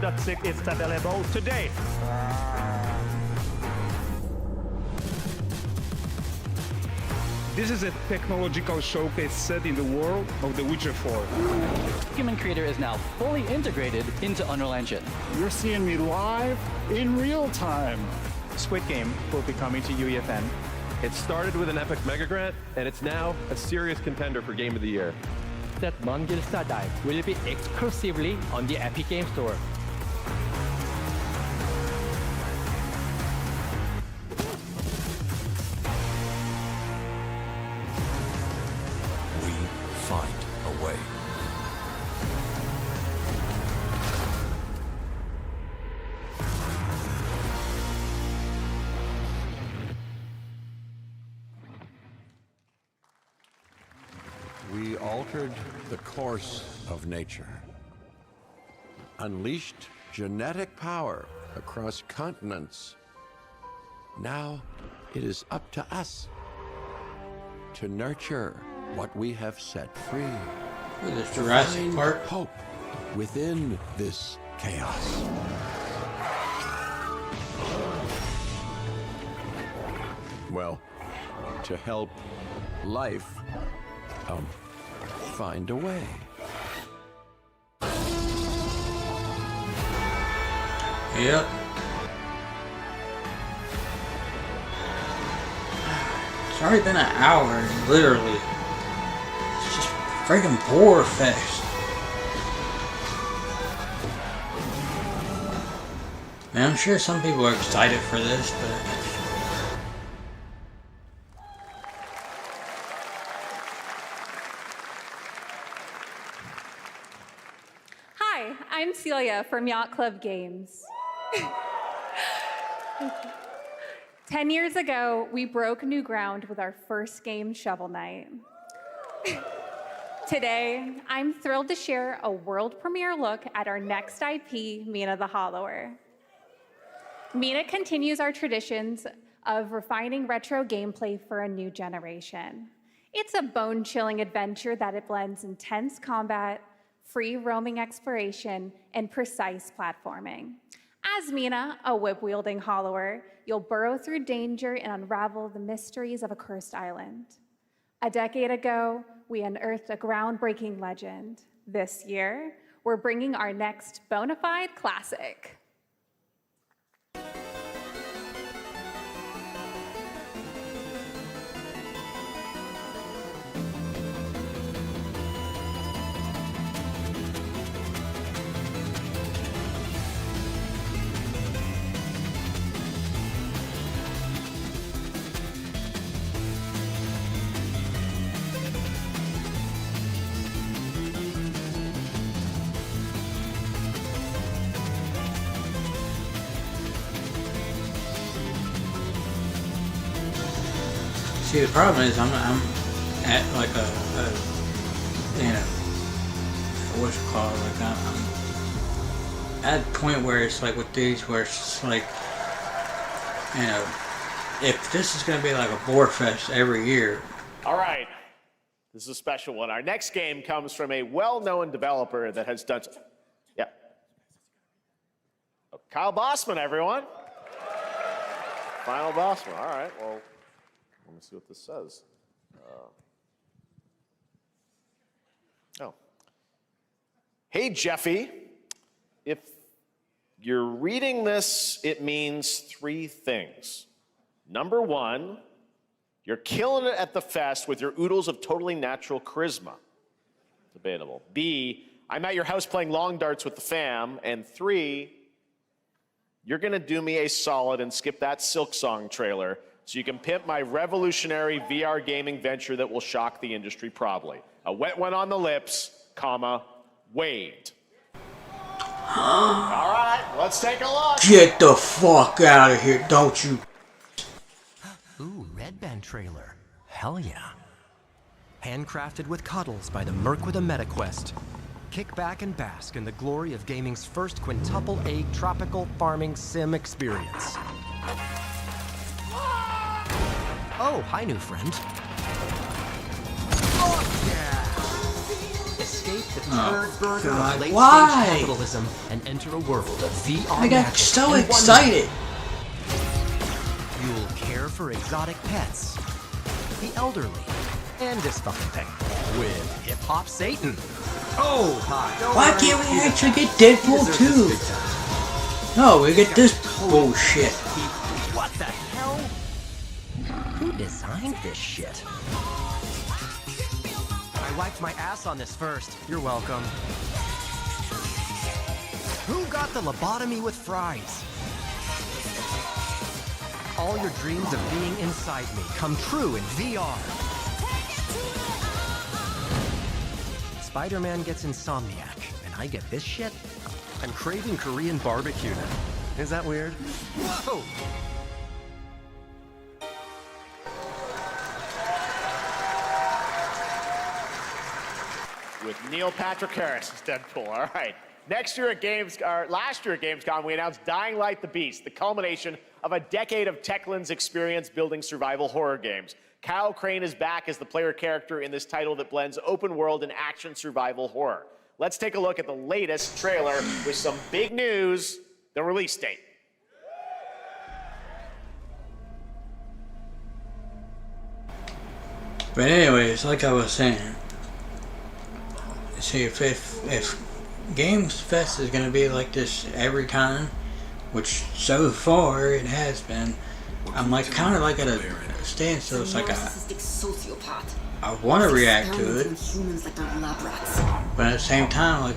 4.6 is available today. This is a technological showcase set in the world of The Witcher 4.
Human Creator is now fully integrated into Unreal Engine.
You're seeing me live in real time. Squid Game will be coming to UEFN.
It started with an epic mega grant, and it's now a serious contender for Game of the Year.
That Mongilsta Dive will be exclusively on the Epic Game Store.
We find a way.
We altered the course of nature, unleashed genetic power across continents. Now it is up to us to nurture what we have set free.
This Jurassic
Find
Park.
hope within this chaos. Well, to help life find a way.
Yep. It's already been an hour, literally. It's just freaking bore fest. Man, I'm sure some people are excited for this, but
Hi, I'm Celia from Yacht Club Games. 10 years ago, we broke new ground with our first game, Shovel Knight. Today, I'm thrilled to share a world premiere look at our next IP, Mina the Hollower. Mina continues our traditions of refining retro gameplay for a new generation. It's a bone-chilling adventure that it blends intense combat, free roaming exploration, and precise platforming. As Mina, a whip-wielding hollower, you'll burrow through danger and unravel the mysteries of a cursed island. A decade ago, we unearthed a groundbreaking legend. This year, we're bringing our next bona fide classic.
see, the problem is I'm at like a you know, what's it called? Like I'm at a point where it's like with these, where it's just like, you know, if this is gonna be like a bore fest every year.
All right, this is a special one. Our next game comes from a well-known developer that has done. Yeah. Oh, Kyle Bossman, everyone. Final Bossman. All right. Well, let me see what this says. Oh. Hey, Jeffy. If you're reading this, it means three things. Number one, you're killing it at the fest with your oodles of totally natural charisma. Debatable. B, I'm at your house playing long darts with the fam. And three, you're gonna do me a solid and skip that Silk Song trailer so you can pimp my revolutionary VR gaming venture that will shock the industry probably. A wet one on the lips, comma, Wade. All right, let's take a look.
Get the fuck out of here, don't you?
Ooh, Red Band trailer. Hell yeah. Handcrafted with cuddles by the Merc with a MetaQuest. Kick back and bask in the glory of gaming's first quintuple A tropical farming sim experience. Oh, hi, new friend. Oh, yeah! Escape the
Oh,
turd burger
God.
of late-stage
Why?
capitalism and enter a world of VR
I got
magic
so
and
excited.
wonderment. You'll care for exotic pets, the elderly, and this fucking thing with Hip Hop Satan. Oh, hi.
Why can't we actually get Deadpool 2? No, we get this bullshit.
What the hell? Who designed this shit? I wiped my ass on this first. You're welcome. Who got the lobotomy with fries? All your dreams of being inside me come true in VR. Spider-Man gets Insomniac, and I get this shit? I'm craving Korean barbecue now. Is that weird? Whoa!
With Neil Patrick Harris as Deadpool. All right. Last year at Gamescom, we announced Dying Light: The Beast, the culmination of a decade of Techland's experience building survival horror games. Kyle Crane is back as the player character in this title that blends open world and action survival horror. Let's take a look at the latest trailer with some big news, the release date.
But anyways, like I was saying, see if Games Fest is gonna be like this every time, which so far it has been, I'm like kind of like at a standstill. It's like I want to react to it, but at the same time, like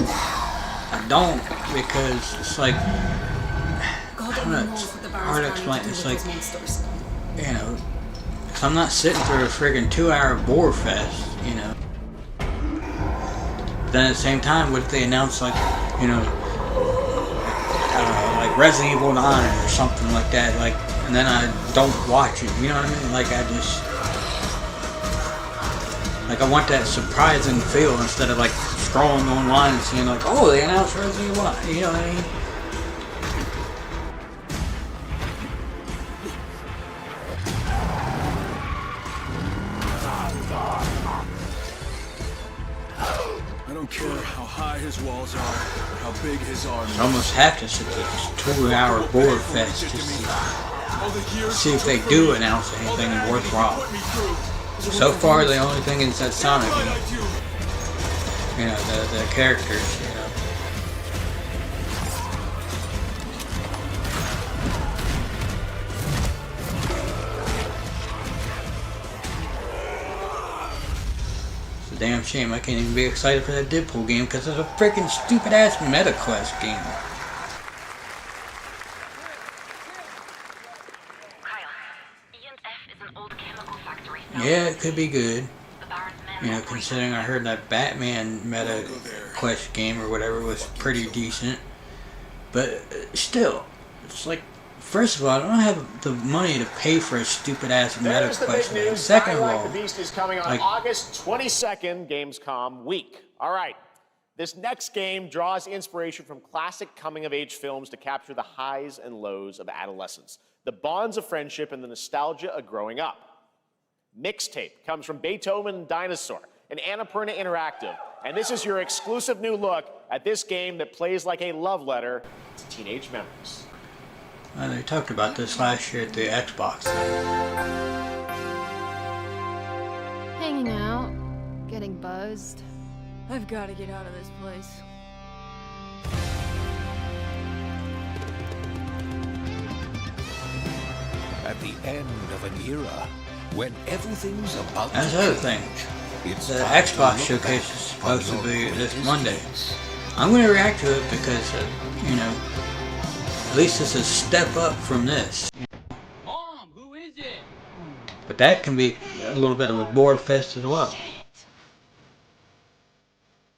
I don't, because it's like I don't know, it's hard to explain. It's like, you know, so I'm not sitting through a friggin' 2-hour bore fest, you know. Then at the same time, what if they announce, like, you know, like Resident Evil 9 or something like that, like, and then I don't watch it, you know what I mean? Like, I want that surprising feel instead of, like, scrolling online and seeing, like, oh, they announced Resident Evil 9, you know what I mean?
I don't care how high his walls are, or how big his army is.
I almost have to sit through this 2-hour board fest to see if they do announce anything worthwhile. So far, the only thing is that Sonic, you know, the characters, you know. Damn shame I can't even be excited for that Deadpool game because it's a freaking stupid ass MetaQuest game. Yeah, it could be good. You know, considering I heard that Batman MetaQuest game or whatever was pretty decent. But still, it's like, first of all, I don't have the money to pay for a stupid ass MetaQuest game. Second of all,
The Beast is coming on
like,
August 22nd, Gamescom week. All right. This next game draws inspiration from classic coming-of-age films to capture the highs and lows of adolescence, the bonds of friendship, and the nostalgia of growing up. Mixtape comes from Beethoven and Dinosaur, and Annapurna Interactive, and this is your exclusive new look at this game that plays like a love letter to teenage memories.
They talked about this last year at the Xbox.
Hanging out, getting buzzed. I've got to get out of this place.
At the end of an era, when everything's about
That's
to
the other
change,
thing.
it's
The
time to
Xbox
look
showcase
back
is supposed to
on
be
your
this
greatest
Monday.
hits.
I'm going to react to it because, you know, at least it's a step up from this. But that can be a little bit of a board fest as well.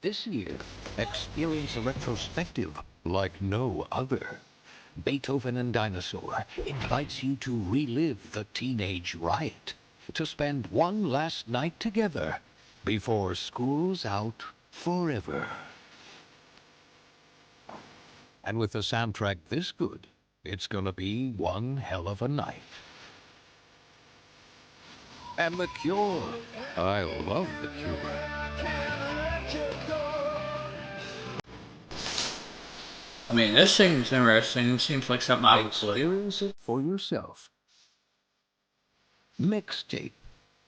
This year, experience a retrospective like no other. Beethoven and Dinosaur invites you to relive the teenage riot, to spend one last night together before school's out forever. And with a soundtrack this good, it's gonna be one hell of a night. And The Cure. I love The Cure.
I mean, this seems interesting. It seems like something I would play.
Experience it for yourself. Mixtape.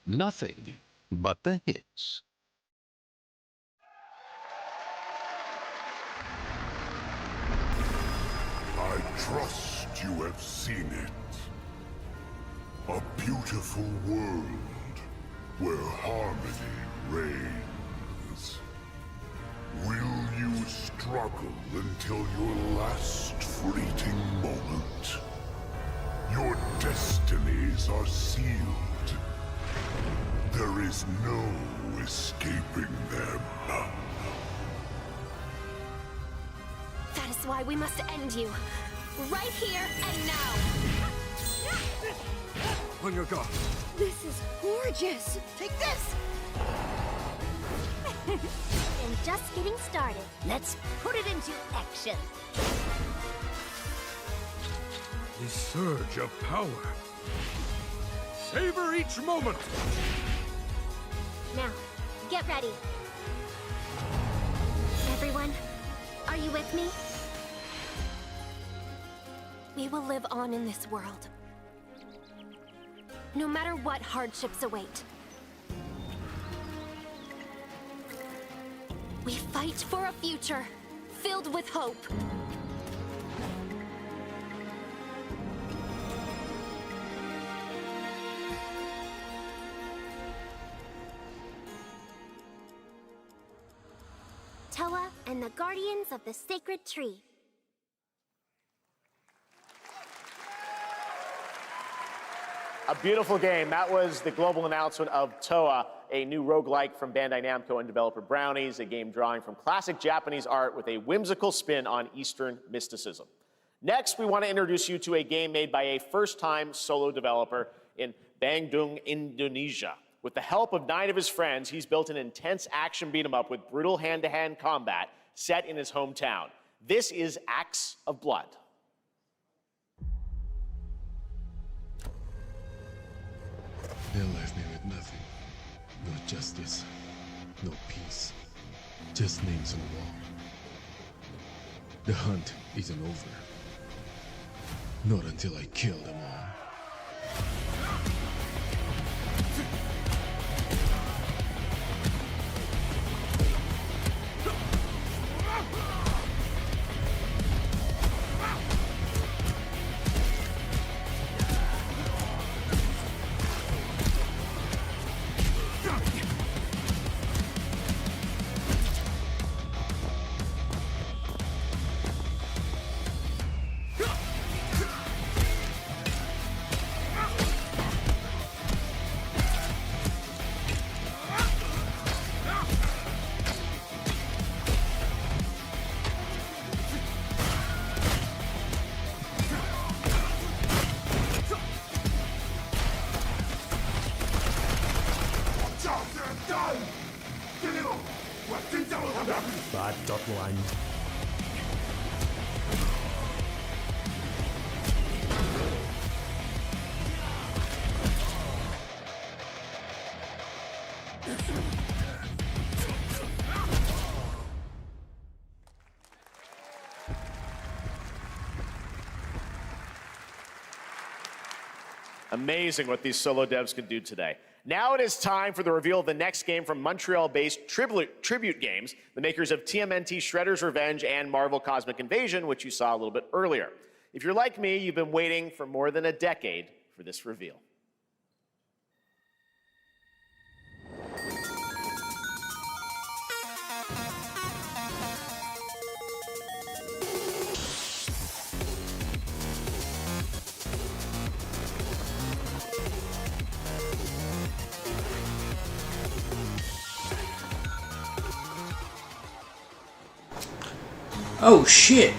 Nothing but the hits.
I trust you have seen it. A beautiful world where harmony reigns. Will you struggle until your last fleeting moment? Your destinies are sealed. There is no escaping them.
That is why we must end you. Right here and now.
On your guard.
This is gorgeous. Take this.
And just getting started. Let's put it into action.
The surge of power. Savor each moment.
Now, get ready. Everyone, are you with me? We will live on in this world. No matter what hardships await. We fight for a future filled with hope. Toa and the Guardians of the Sacred Tree.
A beautiful game. That was the global announcement of Toa, a new roguelike from Bandai Namco and developer Brownies, a game drawing from classic Japanese art with a whimsical spin on Eastern mysticism. Next, we want to introduce you to a game made by a first-time solo developer in Bandung, Indonesia. With the help of 9 of his friends, he's built an intense action beat-em-up with brutal hand-to-hand combat set in his hometown. This is Acts of Blood.
They left me with nothing. No justice, no peace. Just names on the wall. The hunt isn't over. Not until I kill them all.
Bad dot line.
Amazing what these solo devs can do today. Now it is time for the reveal of the next game from Montreal-based Tribute Games, the makers of TMNT Shredder's Revenge and Marvel Cosmic Invasion, which you saw a little bit earlier. If you're like me, you've been waiting for more than a decade for this reveal.
Oh shit!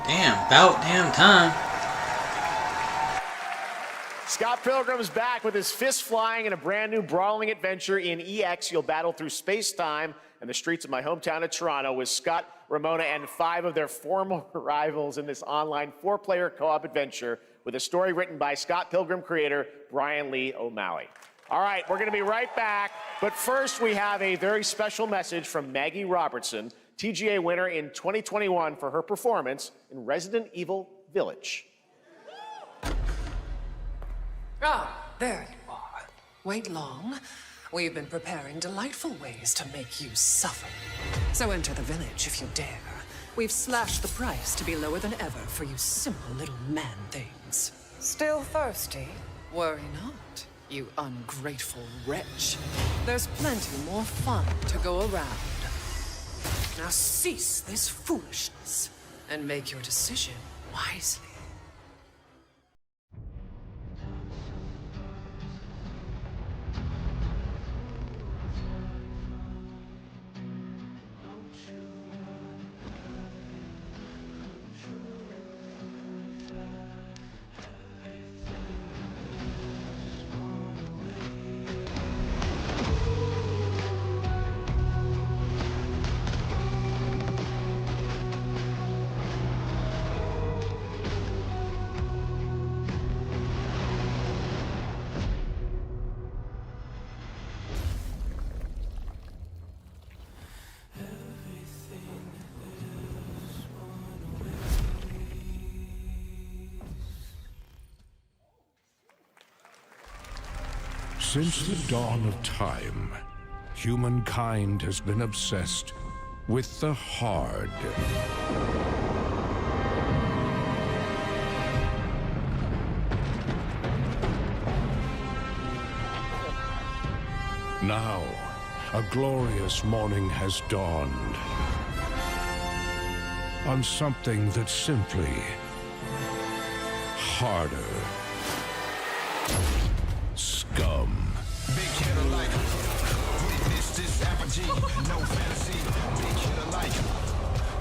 Damn, about damn time.
Scott Pilgrim's back with his fist flying in a brand new brawling adventure in EX. You'll battle through space-time and the streets of my hometown of Toronto with Scott, Ramona, and 5 of their former rivals in this online 4-player co-op adventure with a story written by Scott Pilgrim creator Brian Lee O'Malley. All right, we're going to be right back, but first we have a very special message from Maggie Robertson, TGA winner in 2021 for her performance in Resident Evil Village.
Ah, there you are. Wait long. We've been preparing delightful ways to make you suffer. So enter the village if you dare. We've slashed the price to be lower than ever for you simple little man things. Still thirsty? Worry not, you ungrateful wretch. There's plenty more fun to go around. Now cease this foolishness and make your decision wisely.
Since the dawn of time, humankind has been obsessed with the hard. Now, a glorious morning has dawned on something that's simply harder. Scum.
Big hit alike. Witness this apogee. No fantasy. Big hit alike.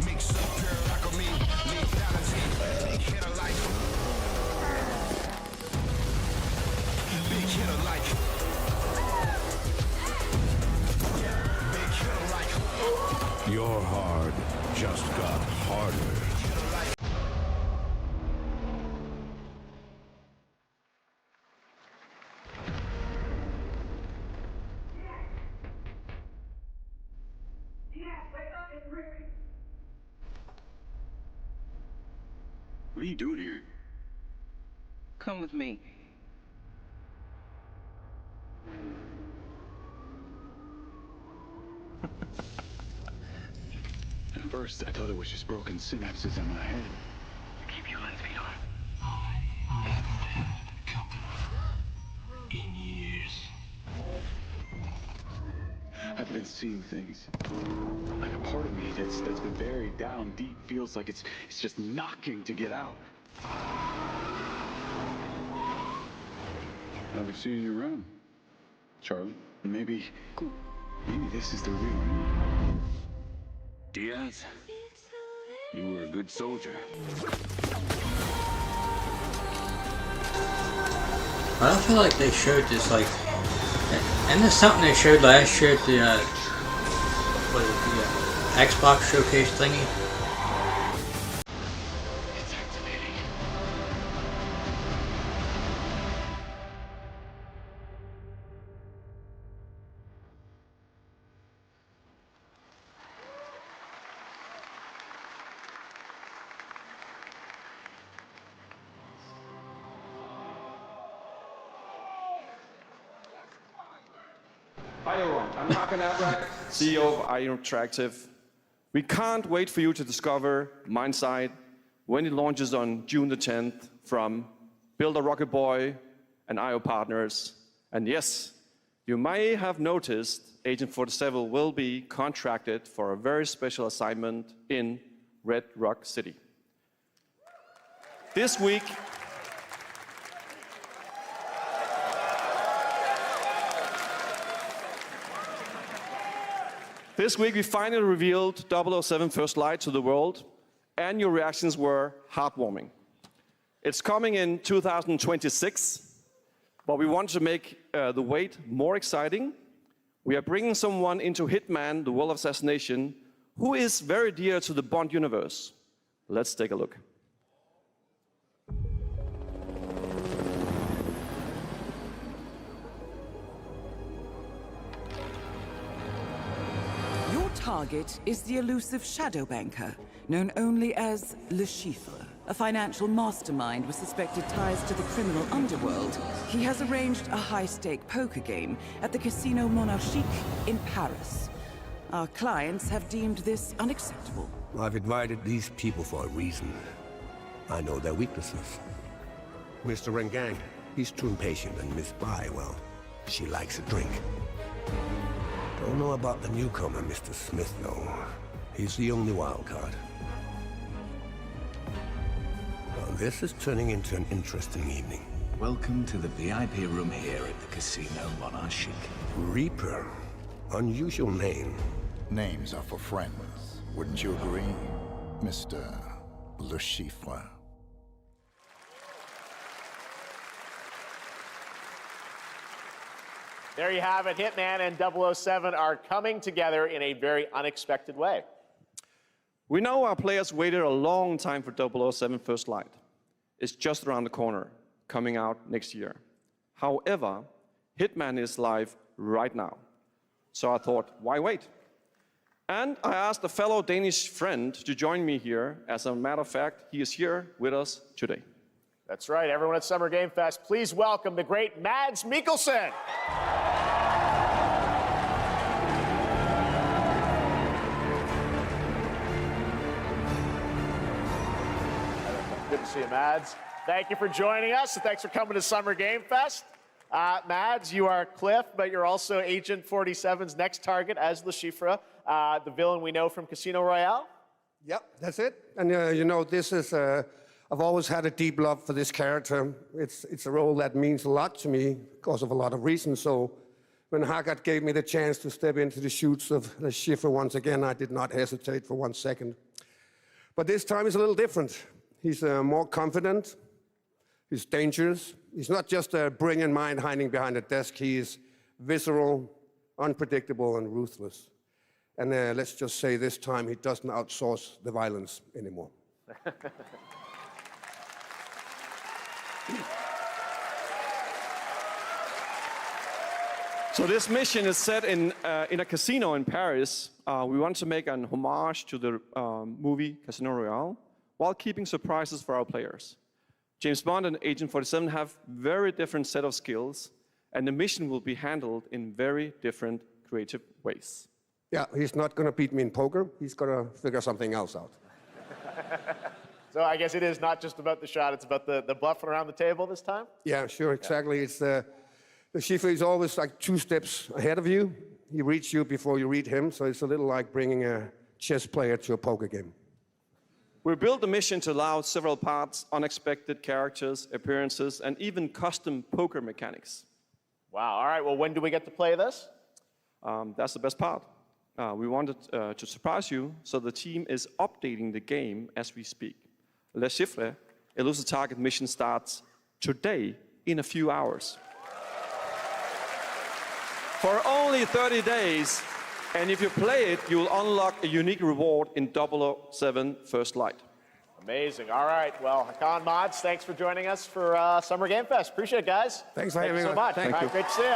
Mix up pure alchemy. Lethality. Big hit alike. Big hit alike. Big hit alike.
Your hard just got harder.
What are you doing here?
Come with me.
At first, I thought it was just broken synapses in my head. Keep your lens feet on. I haven't had company in years. I've been seeing things. Like a part of me that's been buried down deep feels like it's just knocking to get out. I've been seeing you around, Charlie. Maybe this is the real me. Diaz, you were a good soldier.
I feel like they showed this, like, and there's something they showed last year at the Xbox showcase thingy.
It's activating.
Hi everyone, I'm Hakan Abrak, CEO of IO Interactive. We can't wait for you to discover Mindside when it launches on June the 10th from Builder Rocket Boy and IO partners. And yes, you may have noticed Agent 47 will be contracted for a very special assignment in Red Rock City. This week, we finally revealed 007 First Light to the world, and your reactions were heartwarming. It's coming in 2026, but we want to make the wait more exciting. We are bringing someone into Hitman, the World of Assassination, who is very dear to the Bond universe. Let's take a look.
Your target is the elusive shadow banker, known only as Le Chiffre, a financial mastermind with suspected ties to the criminal underworld. He has arranged a high-stake poker game at the Casino Monarchique in Paris. Our clients have deemed this unacceptable.
I've invited these people for a reason. I know their weaknesses. Mr. Rengang, he's too impatient, and Miss Bai, well, she likes a drink. Don't know about the newcomer, Mr. Smith, though. He's the only wild card. Well, this is turning into an interesting evening.
Welcome to the VIP room here at the Casino Monarchique.
Reaper. Unusual name.
Names are for friends. Wouldn't you agree, Mr. Le Chiffre?
There you have it. Hitman and 007 are coming together in a very unexpected way.
We know our players waited a long time for 007 First Light. It's just around the corner, coming out next year. However, Hitman is live right now. So I thought, why wait? And I asked a fellow Danish friend to join me here. As a matter of fact, he is here with us today.
That's right. Everyone at Summer Game Fest, please welcome the great Mads Mikkelsen. Good to see you, Mads. Thank you for joining us, and thanks for coming to Summer Game Fest. Mads, you are Cliff, but you're also Agent 47's next target as Le Chiffre, the villain we know from Casino Royale.
Yep, that's it. And you know, this is, I've always had a deep love for this character. It's a role that means a lot to me because of a lot of reasons. So when Haggard gave me the chance to step into the shoots of Le Chiffre once again, I did not hesitate for 1 second. But this time is a little different. He's more confident. He's dangerous. He's not just a brilliant mind hiding behind a desk. He is visceral, unpredictable, and ruthless. And let's just say this time he doesn't outsource the violence anymore.
So this mission is set in a casino in Paris. We want to make an homage to the movie Casino Royale while keeping surprises for our players. James Bond and Agent 47 have very different set of skills, and the mission will be handled in very different creative ways.
Yeah, he's not going to beat me in poker. He's going to figure something else out.
So I guess it is not just about the shot, it's about the bluffing around the table this time?
Yeah, sure, exactly. It's the Chiffre is always like 2 steps ahead of you. He reads you before you read him, so it's a little like bringing a chess player to a poker game.
We built the mission to allow several parts, unexpected characters, appearances, and even custom poker mechanics.
Wow, all right, well, when do we get to play this?
That's the best part. We wanted to surprise you, so the team is updating the game as we speak. Le Chiffre, Elusive Target mission starts today in a few hours. For only 30 days, and if you play it, you will unlock a unique reward in 007 First Light.
Amazing. All right. Well, Hakan, Mads, thanks for joining us for Summer Game Fest. Appreciate it, guys.
Thanks for having me.
Thank you so much.
Thank you.
Great to see you.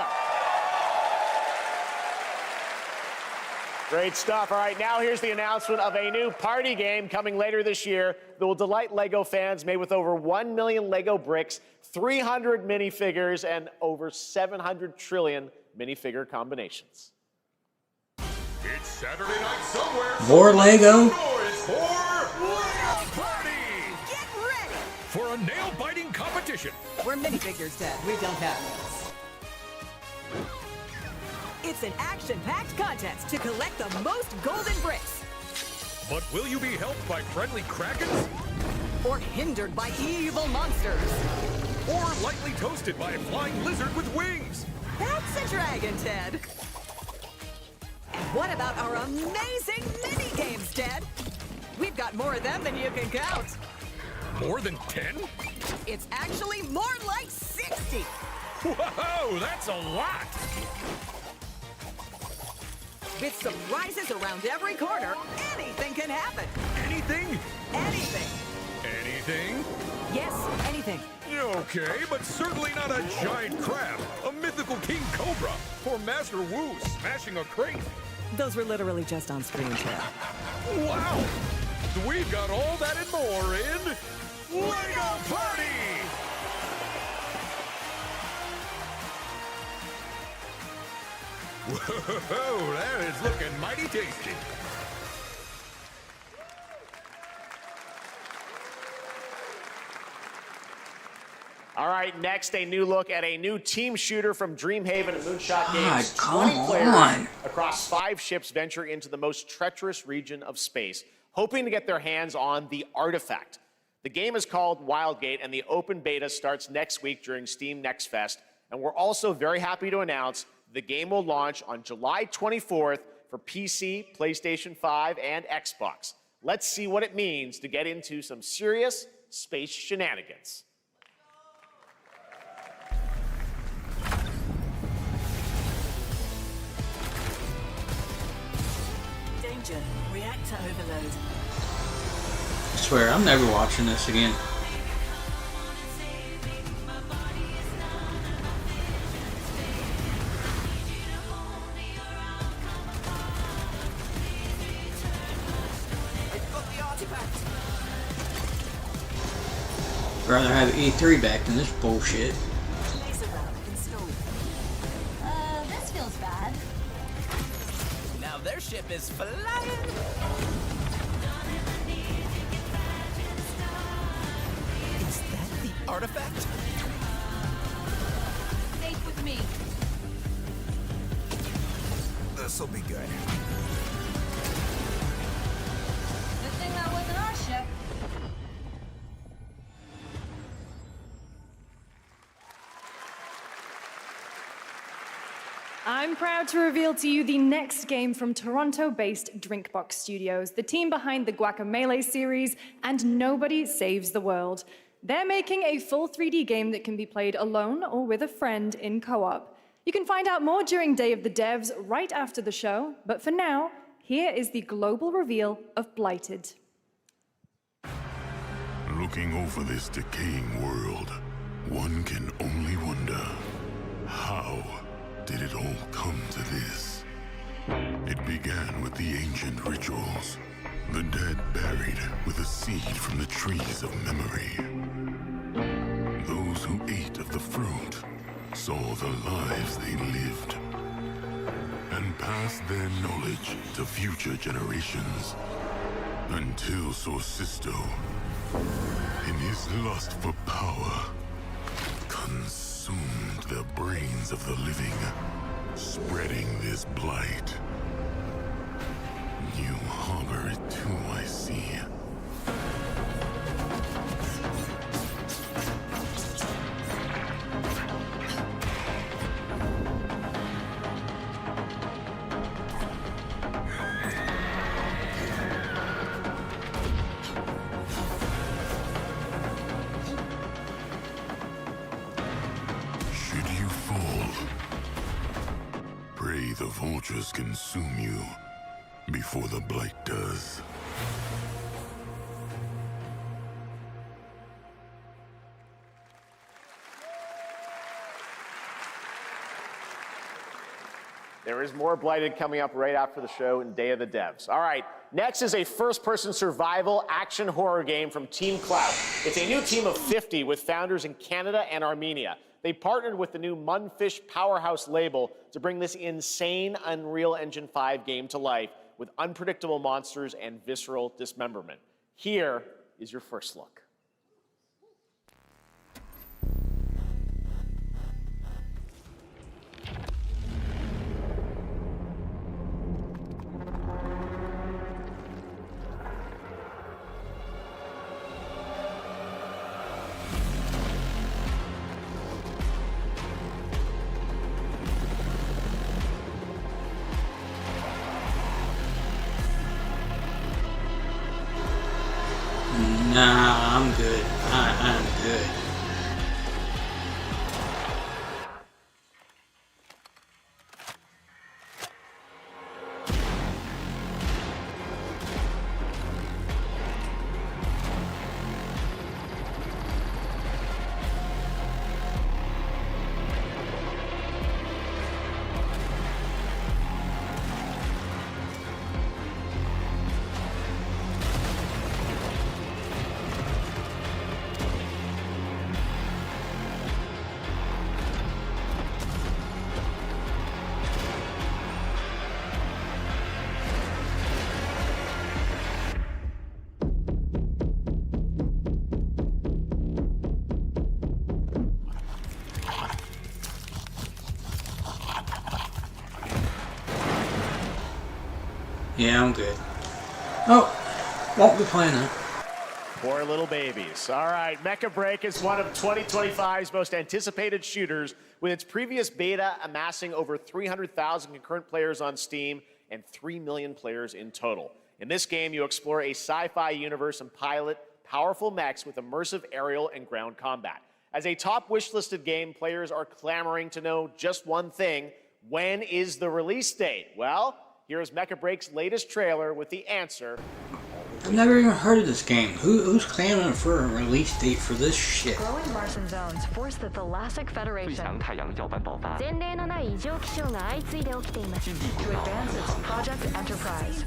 Great stuff. All right, now here's the announcement of a new party game coming later this year that will delight LEGO fans, made with over 1 million LEGO bricks, 300 minifigures, and over 700 trillion minifigure combinations.
It's Saturday night somewhere.
More Lego.
Noise for Lego Party!
Get ready!
For a nail-biting competition.
We're minifigures, Dad. We don't have those.
It's an action-packed contest to collect the most golden bricks.
But will you be helped by friendly krakens?
Or hindered by evil monsters.
Or lightly toasted by a flying lizard with wings?
That's a dragon, Ted. And what about our amazing mini-games, Ted? We've got more of them than you can count.
More than 10?
It's actually more like 60.
Whoa, that's a lot!
With surprises around every corner, anything can happen.
Anything?
Anything.
Anything?
Yes, anything.
Okay, but certainly not a giant crab, a mythical king cobra, or Master Wu smashing a crate.
Those were literally just on screen, Tail.
Wow! We've got all that and more in LEGO Party! Whoa, that is looking mighty tasty.
All right, next, a new look at a new team shooter from Dreamhaven and Moonshot Games.
come
20 players
on.
across 5 ships venture into the most treacherous region of space, hoping to get their hands on the Artifact. The game is called Wildgate, and the open beta starts next week during Steam Next Fest. And we're also very happy to announce the game will launch on July 24th for PC, PlayStation 5, and Xbox. Let's see what it means to get into some serious space shenanigans.
Danger. Reactor overload.
I swear, I'm never watching this again. Rather have E3 back than this bullshit.
This feels bad.
Now their ship is flying. Is that the Artifact?
Stay with me.
This'll be good.
Good thing that wasn't our ship.
I'm proud to reveal to you the next game from Toronto-based Drinkbox Studios, the team behind the Guacamelee series and Nobody Saves the World. They're making a full 3D game that can be played alone or with a friend in co-op. You can find out more during Day of the Devs right after the show, but for now, here is the global reveal of Blighted.
Looking over this decaying world, one can only wonder, how did it all come to this? It began with the ancient rituals, the dead buried with a seed from the trees of memory. Those who ate of the fruit saw the lives they lived and passed their knowledge to future generations until Sorcisto, in his lust for power, consumed the brains of the living, spreading this blight. You harbor it too, I see. Pray the vultures consume you before the blight does.
There is more Blighted coming up right after the show in Day of the Devs. All right, next is a first-person survival action horror game from Team Cloud. It's a new team of 50 with founders in Canada and Armenia. They partnered with the new Munfish Powerhouse label to bring this insane Unreal Engine 5 game to life with unpredictable monsters and visceral dismemberment. Here is your first look.
Nah, I'm good. I'm good. Yeah, I'm good. Oh, won't be playing that.
Poor little babies. All right, Mecha Break is one of 2025's most anticipated shooters, with its previous beta amassing over 300,000 concurrent players on Steam and 3 million players in total. In this game, you explore a sci-fi universe and pilot powerful mechs with immersive aerial and ground combat. As a top wishlisted game, players are clamoring to know just one thing: when is the release date? Well, here's Mecha Break's latest trailer with the answer.
I've never even heard of this game. Who's clamoring for a release date for this shit?
Growing Martian zones force the Thalassic Federation to advance its Project Enterprise.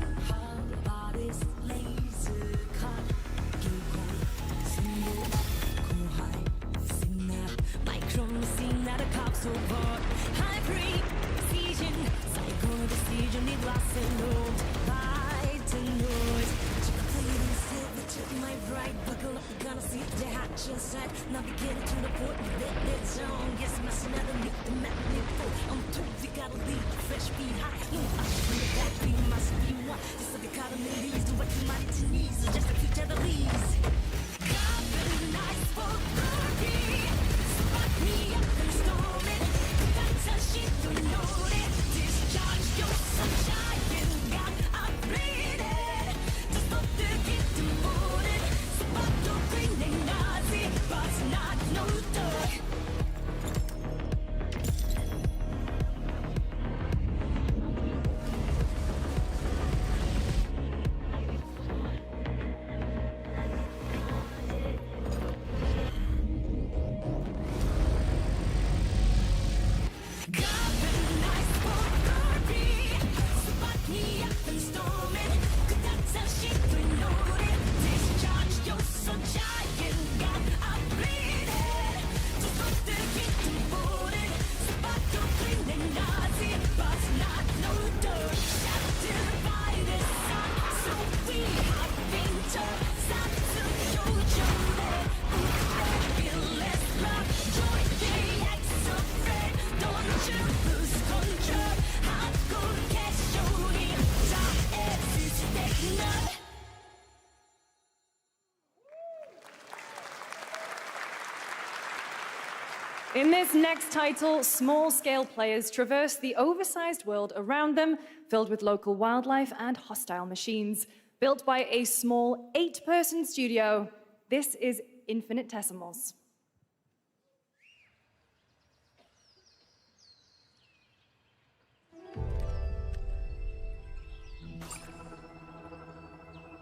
In this next title, small-scale players traverse the oversized world around them, filled with local wildlife and hostile machines. Built by a small 8-person studio, this is Infinitesimals.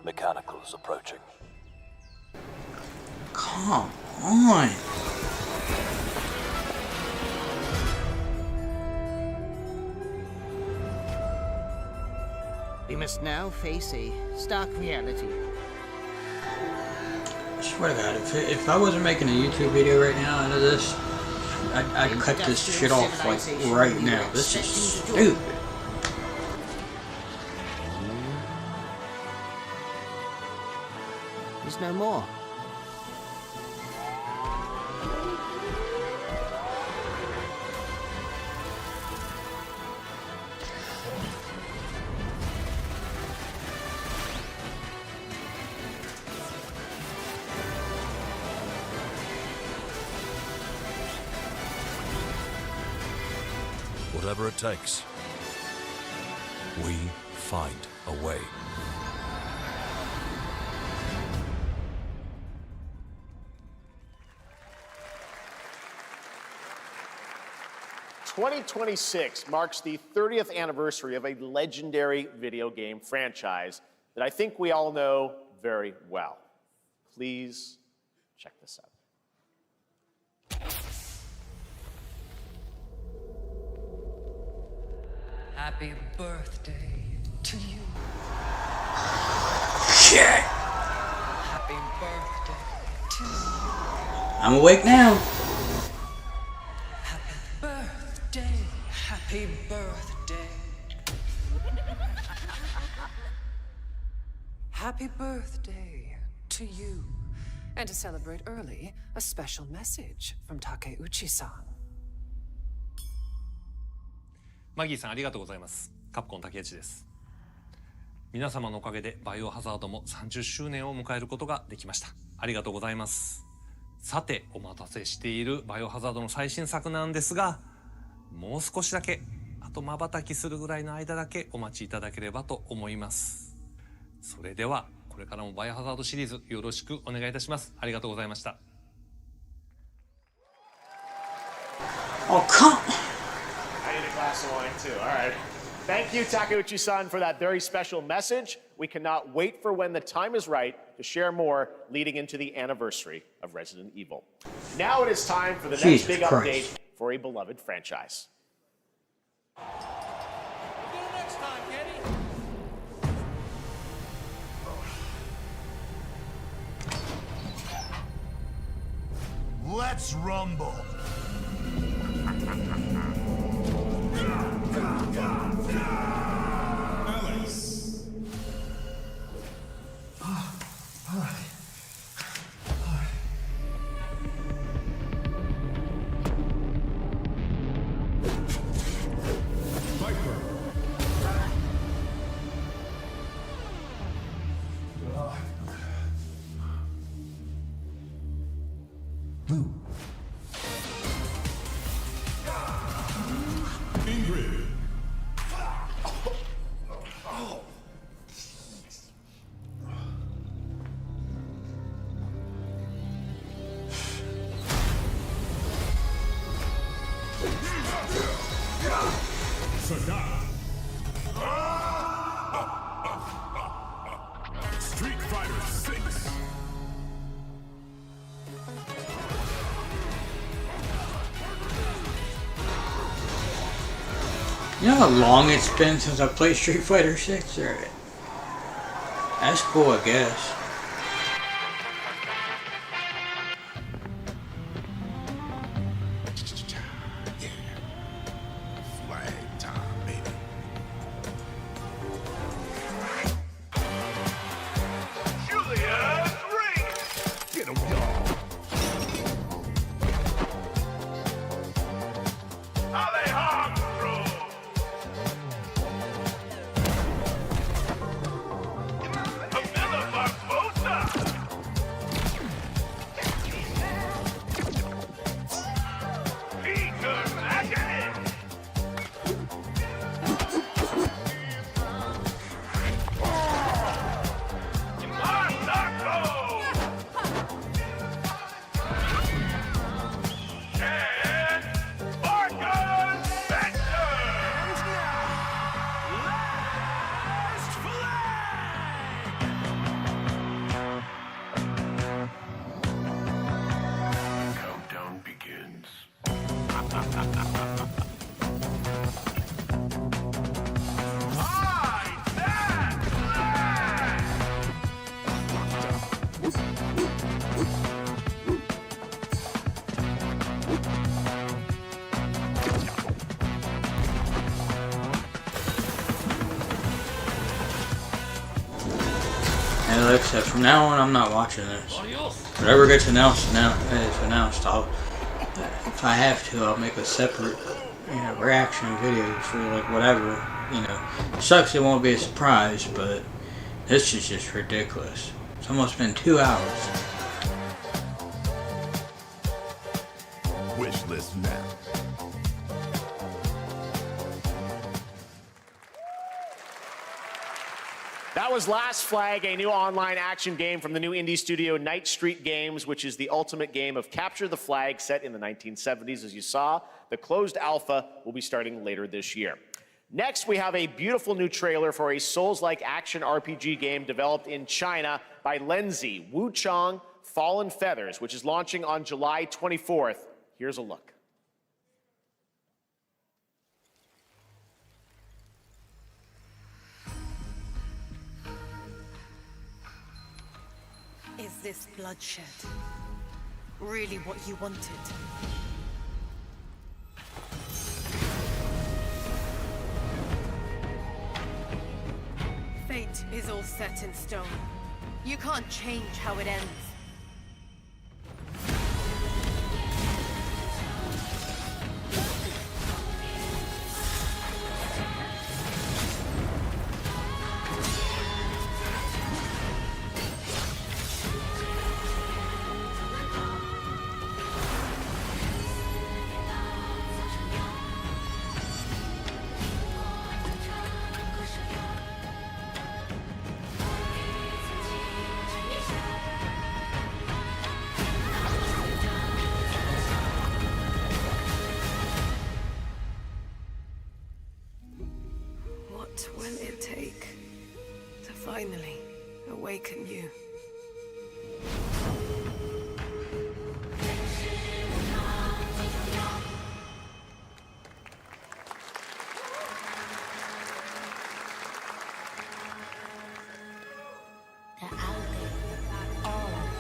Mechanicals approaching.
Come on.
We must now face a stark reality.
I swear to God, if I wasn't making a YouTube video right now out of this, I'd cut this shit off like right now. This is stupid.
There's no more.
Whatever it takes, we find a way.
2026 marks the 30th anniversary of a legendary video game franchise that I think we all know very well. Please check this out.
Happy birthday to you.
Shit.
Happy birthday to you.
I'm awake now.
Happy birthday. Happy birthday. Happy birthday to you. And to celebrate early, a special message from Takeuchi-san.
マギーさんありがとうございます。カプコン竹内です。皆様のおかげでバイオハザードも30周年を迎えることができました。ありがとうございます。さて、お待たせしているバイオハザードの最新作なんですが、もう少しだけ、あと瞬きするぐらいの間だけお待ちいただければと思います。それでは、これからもバイオハザードシリーズよろしくお願いいたします。ありがとうございました。
Oh, come.
I need a glass of wine too. All right. Thank you, Takeuchi-san, for that very special message. We cannot wait for when the time is right to share more leading into the anniversary of Resident Evil. Now it is time for the next big update for a beloved franchise.
Let's rumble. Alice.
Blue.
Ingrid. Sagat. Street Fighter 6.
You know how long it's been since I played Street Fighter 6? That's cool, I guess.
Flag time, baby. Julia's ring. Get him, y'all. Alejandro. Camilla Barbosa. Peter Agony. Countdown begins.
And like I said, from now on, I'm not watching this. Whatever gets announced, I'll, if I have to, I'll make a separate, reaction video for like whatever. It sucks it won't be a surprise, but this is just ridiculous. It's almost been 2 hours.
Wish list now.
That was Last Flag, a new online action game from the new indie studio Night Street Games, which is the ultimate game of capture the flag set in the 1970s, as you saw. The closed alpha will be starting later this year. Next, we have a beautiful new trailer for a Souls-like action RPG game developed in China by Lenzi, Wuchang Fallen Feathers, which is launching on July 24th. Here's a look.
Is this bloodshed really what you wanted? Fate is all set in stone. You can't change how it ends. What will it take to finally awaken you?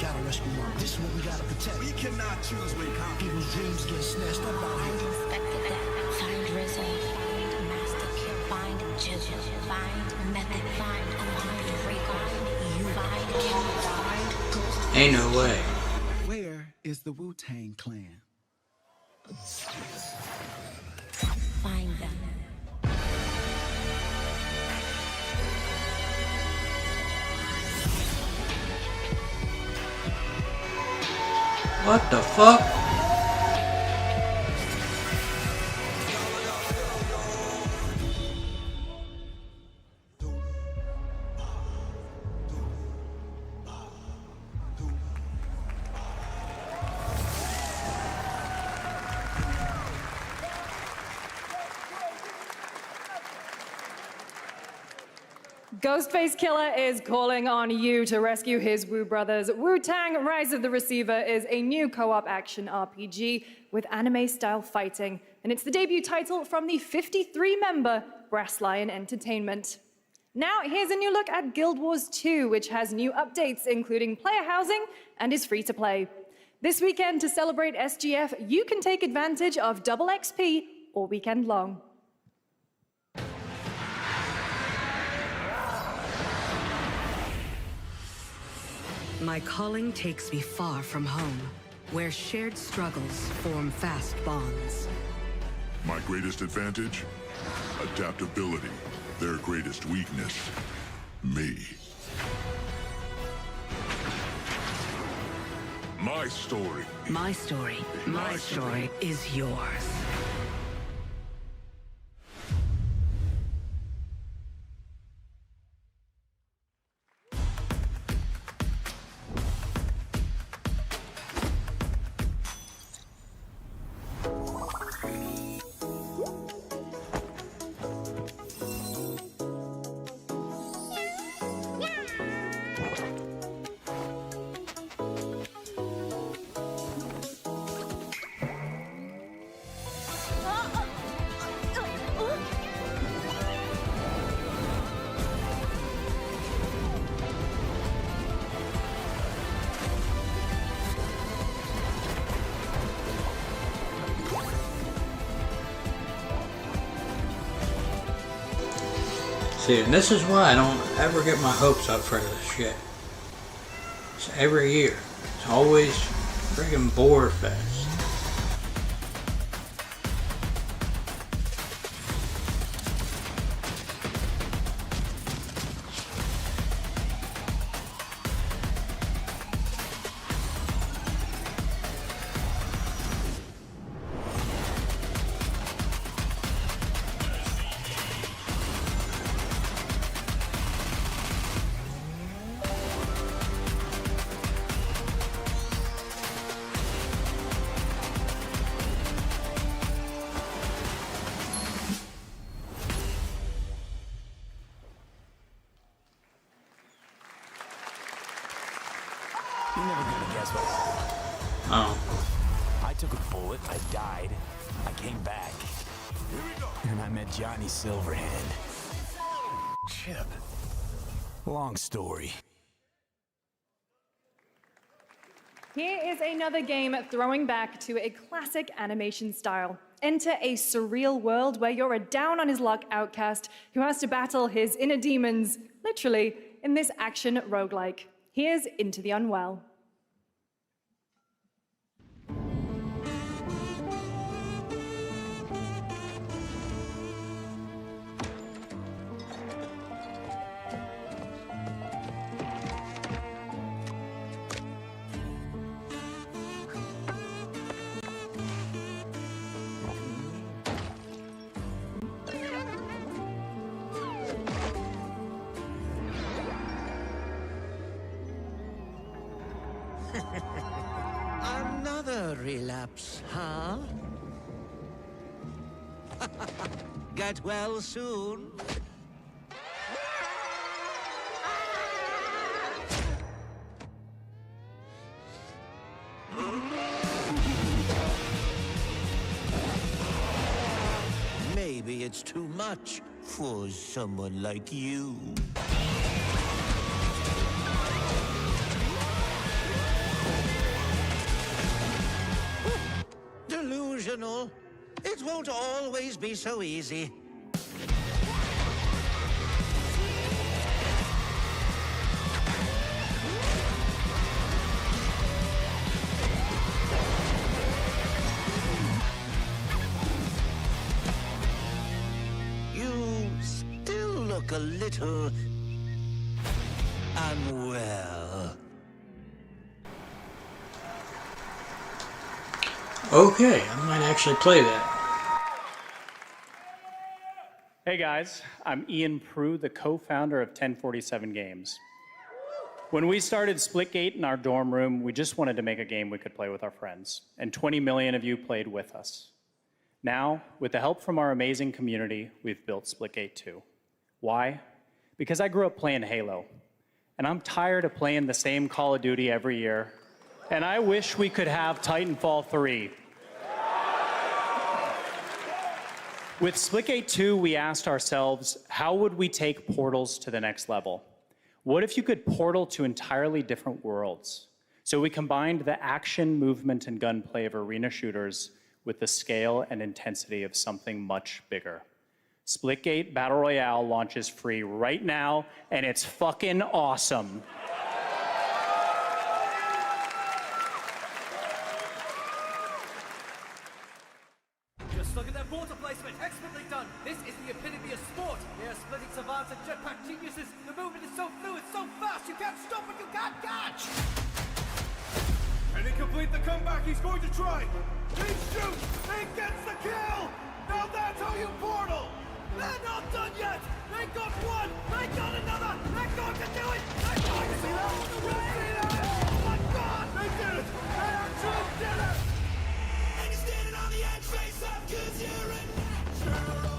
Gotta rescue one. This one we gotta protect. We cannot choose when people's dreams get snatched up out here.
Inspector Death, find Rizzo, find Master Kill, find Jizzle, find Method, find Rewind, you find Kill, find Ghost.
Ain't no way.
Where is the Wu-Tang Clan?
Find them.
What the fuck?
Ghostface Killer is calling on you to rescue his Wu brothers. Wu-Tang Rise of the Receiver is a new co-op action RPG with anime-style fighting, and it's the debut title from the 53-member Brass Lion Entertainment. Now, here's a new look at Guild Wars 2, which has new updates, including player housing, and is free to play. This weekend, to celebrate SGF, you can take advantage of double XP all weekend long.
My calling takes me far from home, where shared struggles form fast bonds.
My greatest advantage? Adaptability. Their greatest weakness? Me. My story.
My story is yours.
See, and this is why I don't ever get my hopes up for this shit. It's every year. It's always friggin' bore fest.
You're never gonna guess what happened.
Oh.
I took a bullet, I died, I came back. Here we go. And I met Johnny Silverhand. Chip. Long story.
Here is another game throwing back to a classic animation style. Enter a surreal world where you're a down-on-his-luck outcast who has to battle his inner demons, literally, in this action roguelike. Here's Into the Unwell.
Another relapse, huh? Get well soon. Maybe it's too much for someone like you. Delusional. It won't always be so easy. You still look a little unwell.
Okay, I might actually play that.
Hey guys, I'm Ian Prue, the co-founder of 1047 Games. When we started Splitgate in our dorm room, we just wanted to make a game we could play with our friends, and 20 million of you played with us. Now, with the help from our amazing community, we've built Splitgate 2. Why? Because I grew up playing Halo, and I'm tired of playing the same Call of Duty every year, and I wish we could have Titanfall 3. With Splitgate 2, we asked ourselves, how would we take portals to the next level? What if you could portal to entirely different worlds? So we combined the action, movement, and gunplay of arena shooters with the scale and intensity of something much bigger. Splitgate Battle Royale launches free right now, and it's fucking awesome.
Just look at that water placement, expertly done. This is the epitome of sport. They are splitting savants and jetpack geniuses. The movement is so fluid, so fast, you can't stop it, you can't catch.
Can he complete the comeback? He's going to try. He shoots. He gets the kill. Now that's how you portal. They're not done yet. They got one. They got another. They're going to do it. They're going to see that. See that? Oh my God! They did it. They actually did it. And you're standing on the edge, face up, 'cause you're a natural.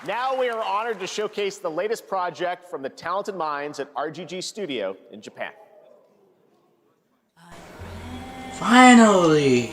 Now we are honored to showcase the latest project from the talented minds at RGG Studio in Japan.
Finally!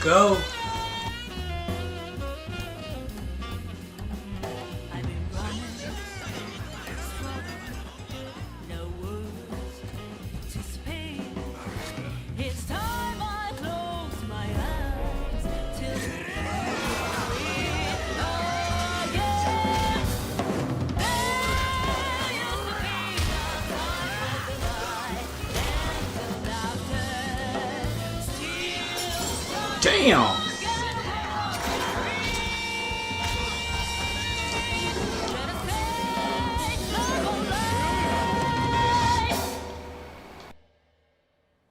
go. Damn!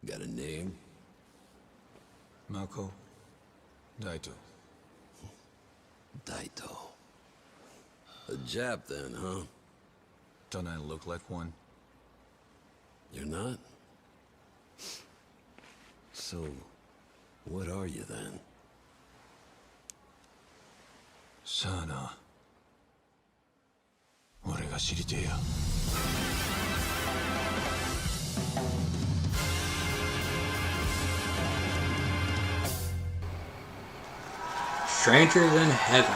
Got a name?
Mako Daito.
Daito. A Jap then, huh?
Don't I look like one?
You're not? So, what are you then?
Sana. 俺が知りてえや。
Stranger Than Heaven.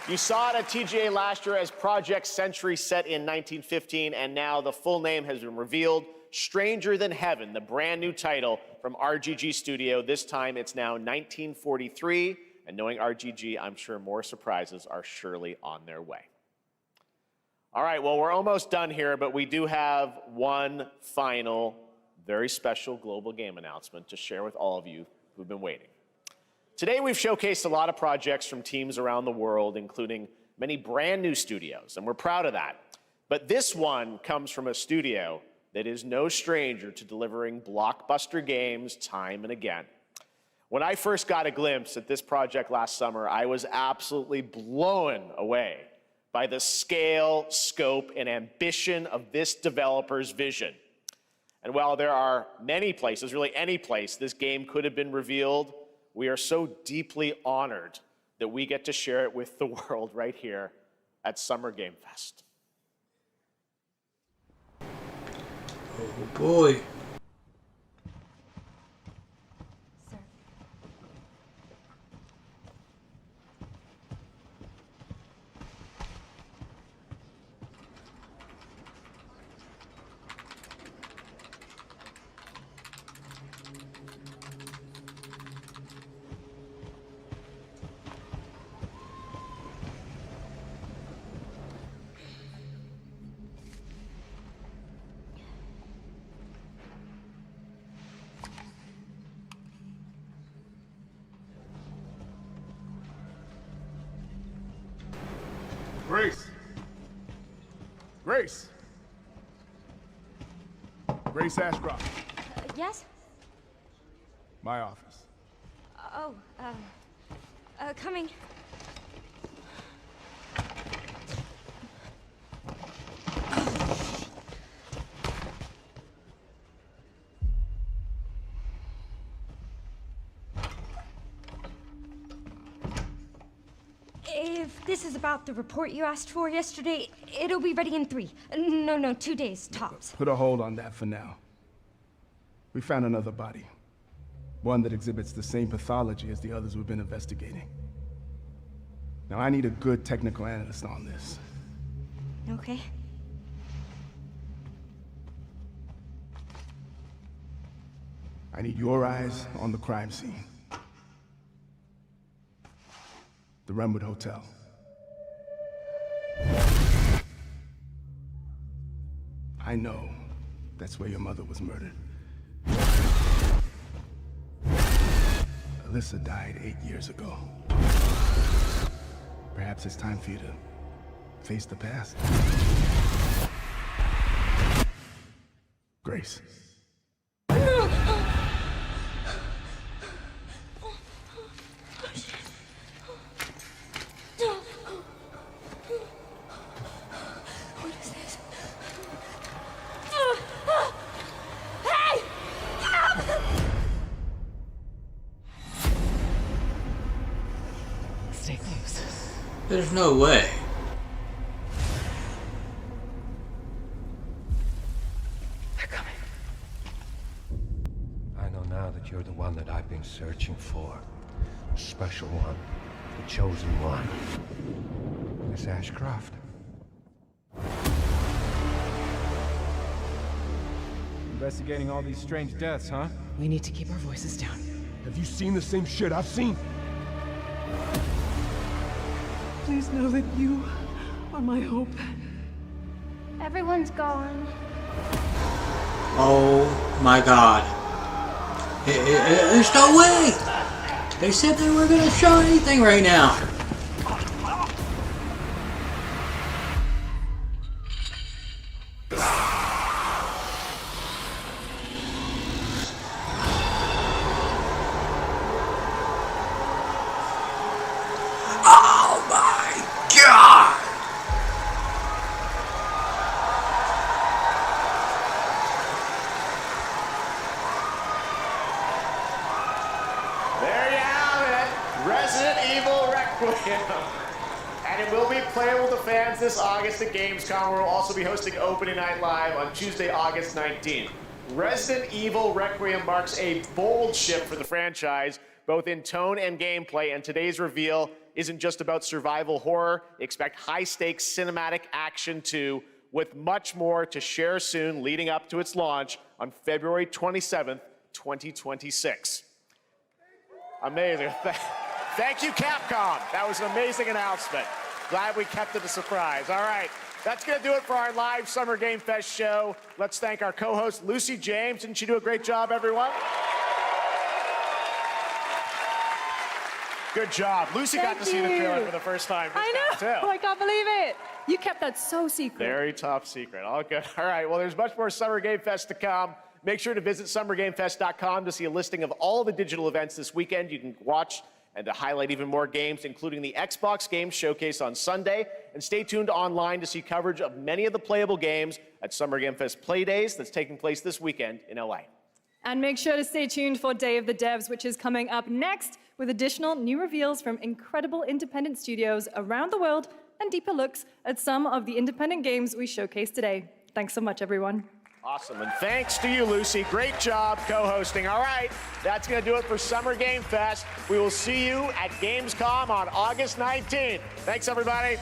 You saw it at TGA last year as Project Century set in 1915, and now the full name has been revealed. Stranger Than Heaven, the brand new title from RGG Studio. This time it's now 1943, and knowing RGG, I'm sure more surprises are surely on their way. All right, well, we're almost done here, but we do have one final, very special global game announcement to share with all of you who've been waiting. Today, we've showcased a lot of projects from teams around the world, including many brand new studios, and we're proud of that. But this one comes from a studio that is no stranger to delivering blockbuster games time and again. When I first got a glimpse at this project last summer, I was absolutely blown away by the scale, scope, and ambition of this developer's vision. And while there are many places, really any place, this game could have been revealed, we are so deeply honored that we get to share it with the world right here at Summer Game Fest.
Oh boy.
Grace! Grace! Grace Ashcroft.
Yes?
My office.
Oh, coming. If this is about the report you asked for yesterday, it'll be ready in 3. No, 2 days, tops.
Put a hold on that for now. We found another body. One that exhibits the same pathology as the others we've been investigating. Now, I need a good technical analyst on this.
Okay.
I need your eyes on the crime scene. The Renwood Hotel. I know that's where your mother was murdered. Alyssa died 8 years ago. Perhaps it's time for you to face the past. Grace.
There's no way.
now that you're the one that I've been searching for. The special one. The chosen one. Miss Ashcroft.
Investigating all these strange deaths, huh?
We need to keep our voices down.
Have you seen the same shit I've seen?
Please know that you are my hope.
Everyone's gone.
Oh my god. There's no way! They said they were gonna show anything right now. Oh my god!
There you have it, Resident Evil Requiem. And it will be playable to fans this August at Gamescom. We'll also be hosting Opening Night Live on Tuesday, August 19th. Resident Evil Requiem marks a bold shift for the franchise, both in tone and gameplay, and today's reveal isn't just about survival horror. Expect high-stakes cinematic action too, with much more to share soon leading up to its launch on February 27th, 2026. Amazing. Thank you, Capcom. That was an amazing announcement. Glad we kept it a surprise. All right, that's going to do it for our live Summer Game Fest show. Let's thank our co-host, Lucy James. Didn't she do a great job, everyone? Good job. Lucy got to see the trailer for the first time.
I know.
Too.
I can't believe it. You kept that so secret.
Very top secret. All good. All right. Well, there's much more Summer Game Fest to come. Make sure to visit summergamefest.com to see a listing of all the digital events this weekend you can watch, and to highlight even more games, including the Xbox Games Showcase on Sunday. And stay tuned online to see coverage of many of the playable games at Summer Game Fest Play Days that's taking place this weekend in LA.
And make sure to stay tuned for Day of the Devs, which is coming up next, with additional new reveals from incredible independent studios around the world and deeper looks at some of the independent games we showcased today. Thanks so much, everyone.
Awesome, and thanks to you, Lucy. Great job co-hosting. All right, that's going to do it for Summer Game Fest. We will see you at Gamescom on August 19th. Thanks, everybody.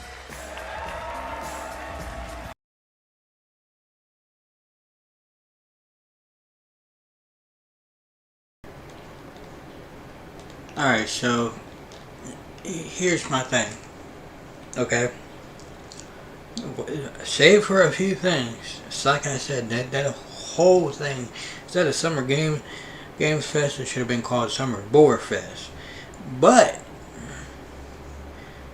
Alright, so here's my thing. Okay? Save for a few things. It's like I said, that whole thing, instead of Summer Games Fest, it should have been called Summer Bore Fest. But,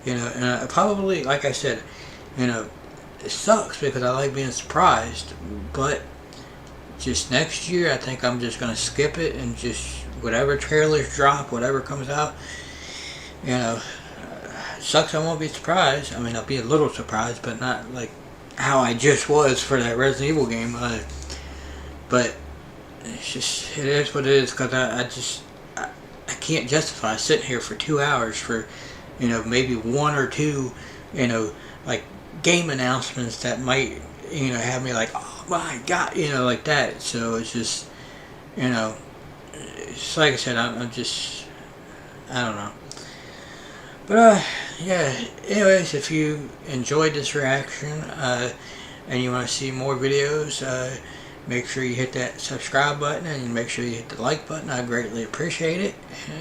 you know, and probably, like I said, you know, it sucks because I like being surprised, but just next year, I think I'm just going to skip it and just whatever trailers drop, whatever comes out, you know, sucks I won't be surprised. I mean, I'll be a little surprised, but not like how I just was for that Resident Evil game. But it's just, it is what it is, because I can't justify sitting here for 2 hours for, you know, maybe one or two, you know, like game announcements that might, you know, have me like, oh my god, you know, like that. So it's just, you know, it's like I said, I'm just, I don't know. But yeah, anyways, if you enjoyed this reaction and you want to see more videos, make sure you hit that subscribe button and make sure you hit the like button. I greatly appreciate it.